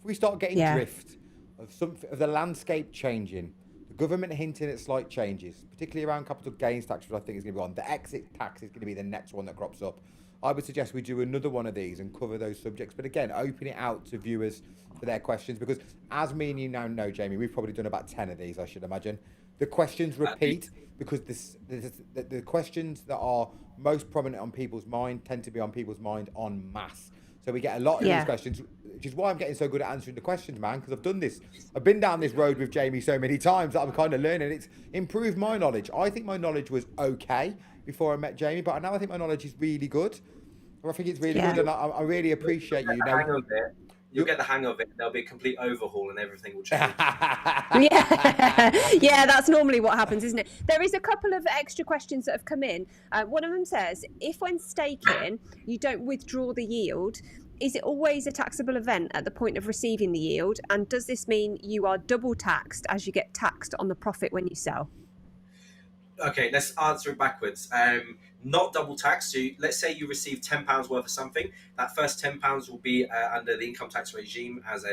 If we start getting drift of the landscape changing, the government hinting at slight changes, particularly around capital gains tax, which I think is going to be on. The exit tax is going to be the next one that crops up. I would suggest we do another one of these and cover those subjects. But again, open it out to viewers for their questions, because as me and you now know, Jamie, we've probably done about 10 of these, I should imagine. The questions repeat because the questions that are most prominent on people's mind tend to be on people's mind en masse. So we get a lot of these questions, which is why I'm getting so good at answering the questions, man, because I've done this. I've been down this road with Jamie so many times that I'm kind of learning. It's improved my knowledge. I think my knowledge was okay before I met Jamie, but now I think my knowledge is really good. I think it's really good, and I really appreciate you. You'll get the hang of it. There'll be a complete overhaul and everything will change. Yeah, that's normally what happens, isn't it? There is a couple of extra questions that have come in. One of them says, if when staking, you don't withdraw the yield, is it always a taxable event at the point of receiving the yield? And does this mean you are double taxed as you get taxed on the profit when you sell? Okay, let's answer it backwards. Not double tax. So let's say you receive £10 worth of something. That first £10 will be under the income tax regime as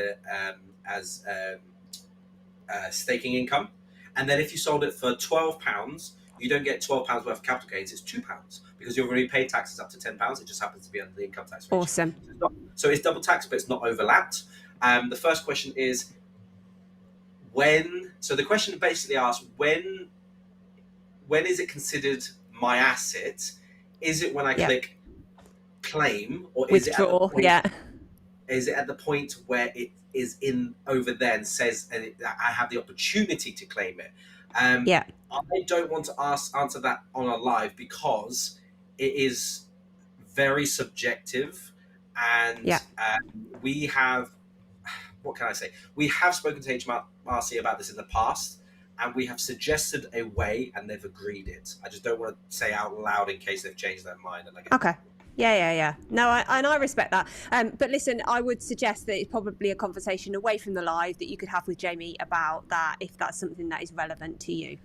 staking income. And then if you sold it for £12, you don't get £12 worth of capital gains. It's £2 because you've already paid taxes up to £10. It just happens to be under the income tax regime. Awesome. So it's double tax, but it's not overlapped. The first question is when. So the question basically asks when is it considered my asset? Is it when I click claim, or is withdraw? Is it at the point where it is in over there and says I have the opportunity to claim it? I don't want to answer that on a live because it is very subjective, and we have, what can I say? We have spoken to HMRC about this in the past. And we have suggested a way, and they've agreed it. I just don't want to say out loud in case they've changed their mind. Okay. Yeah. No, I respect that. But listen, I would suggest that it's probably a conversation away from the live that you could have with Jamie about that, if that's something that is relevant to you.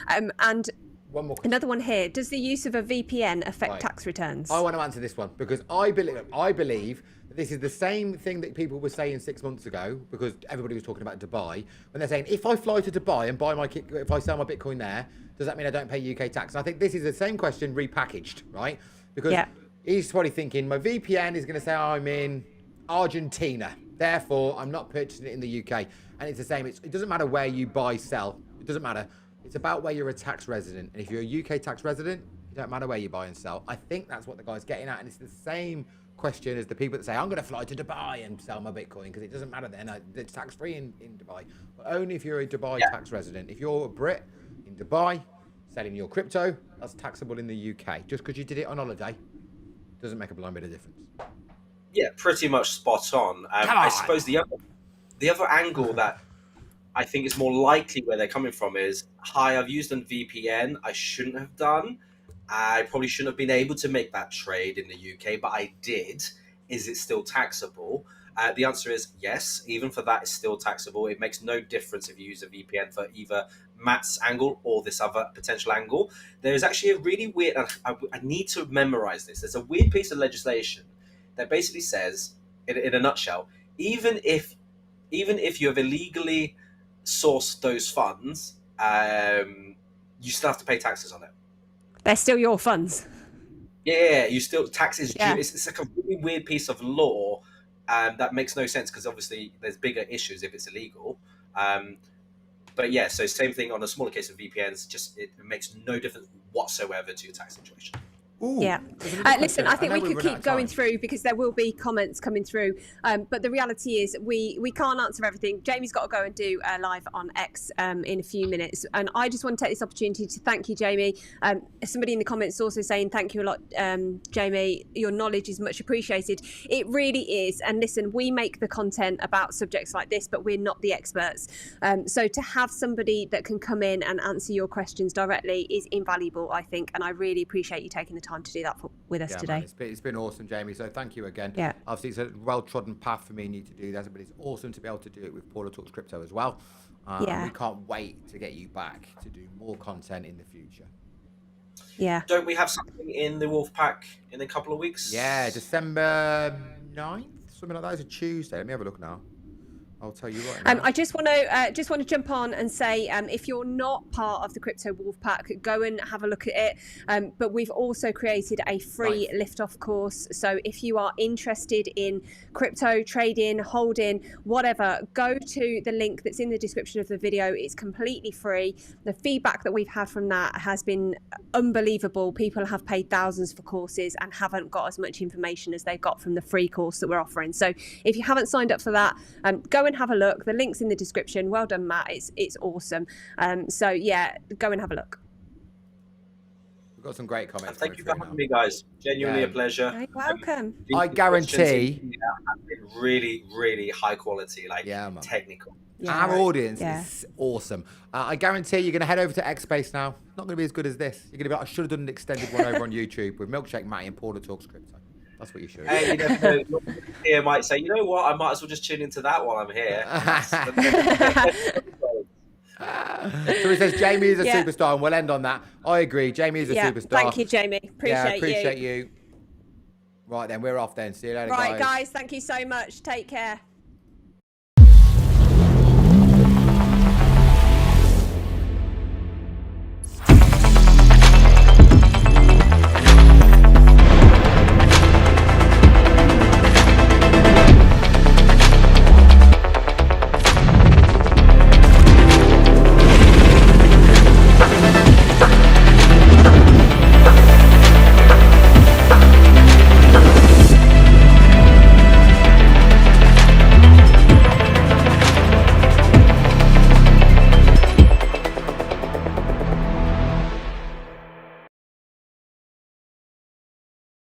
And One more question. Another one here. Does the use of a VPN affect tax returns? I want to answer this one because I believe that this is the same thing that people were saying 6 months ago, because everybody was talking about Dubai, when they're saying, if I fly to Dubai and if I sell my Bitcoin there, does that mean I don't pay UK tax? And I think this is the same question repackaged, right? Because he's probably thinking, my VPN is going to say I'm in Argentina, therefore I'm not purchasing it in the UK. And it's the same. It doesn't matter where you buy, sell. It doesn't matter. It's about where you're a tax resident. And if you're a UK tax resident, it don't matter where you buy and sell. I think that's what the guy's getting at. And it's the same question as the people that say, I'm going to fly to Dubai and sell my Bitcoin, because it doesn't matter then. It's tax-free in Dubai. But only if you're a Dubai tax resident. If you're a Brit in Dubai selling your crypto, that's taxable in the UK. Just because you did it on holiday doesn't make a blind bit of difference. Yeah, pretty much spot on. I suppose the other angle that I think is more likely where they're coming from is, hi, I've used a VPN I shouldn't have done. I probably shouldn't have been able to make that trade in the UK, but I did. Is it still taxable? The answer is yes. Even for that, it's still taxable. It makes no difference if you use a VPN for either Matt's angle or this other potential angle. There is actually a really weird, I need to memorize this. There's a weird piece of legislation that basically says, in a nutshell, even if you have illegally sourced those funds, you still have to pay taxes on it. They're still your funds. Yeah, you still taxes due. It's like a really weird piece of law that makes no sense, because obviously there's bigger issues if it's illegal. But yeah, so same thing on a smaller case of VPNs. Just it makes no difference whatsoever to your tax situation. Ooh, yeah. Listen, I think we could keep going through, because there will be comments coming through. But the reality is we can't answer everything. Jamie's got to go and do a live on X in a few minutes. And I just want to take this opportunity to thank you, Jamie. Somebody in the comments also saying thank you a lot, Jamie. Your knowledge is much appreciated. It really is. And listen, we make the content about subjects like this, but we're not the experts. So to have somebody that can come in and answer your questions directly is invaluable, I think. And I really appreciate you taking the time to do that with us today. Man, it's been awesome, Jamie. So thank you again. Yeah. Obviously, it's a well-trodden path for me and you to do that, but it's awesome to be able to do it with Paula Talks Crypto as well. We can't wait to get you back to do more content in the future. Yeah. Don't we have something in the Wolfpack in a couple of weeks? Yeah, December 9th, something like that. It's a Tuesday. Let me have a look now. I'll tell you right now. I just want to jump on and say, if you're not part of the Crypto Wolfpack, go and have a look at it. But we've also created a free lift-off course. So if you are interested in crypto trading, holding, whatever, go to the link that's in the description of the video. It's completely free. The feedback that we've had from that has been unbelievable. People have paid thousands for courses and haven't got as much information as they got from the free course that we're offering. So if you haven't signed up for that, go and have a look. The link's in the description. Well done, Matt. It's awesome. So yeah, go and have a look. We've got some great comments. Thank you for having me, guys. Genuinely a pleasure. You're welcome. I guarantee have been really, really high quality, technical. Yeah. Our audience is awesome. I guarantee you're going to head over to Xspace now. Not going to be as good as this. You're going to be like, I should have done an extended one over on YouTube with MilkshakeMatty and Paula Talks Crypto. That's what you should. Hey, here might say, you know what? I might as well just tune into that while I'm here. So he says Jamie is a superstar, and we'll end on that. I agree. Jamie is a superstar. Thank you, Jamie. Appreciate you. Right then, we're off then. See you later, guys. Right, guys. Thank you so much. Take care.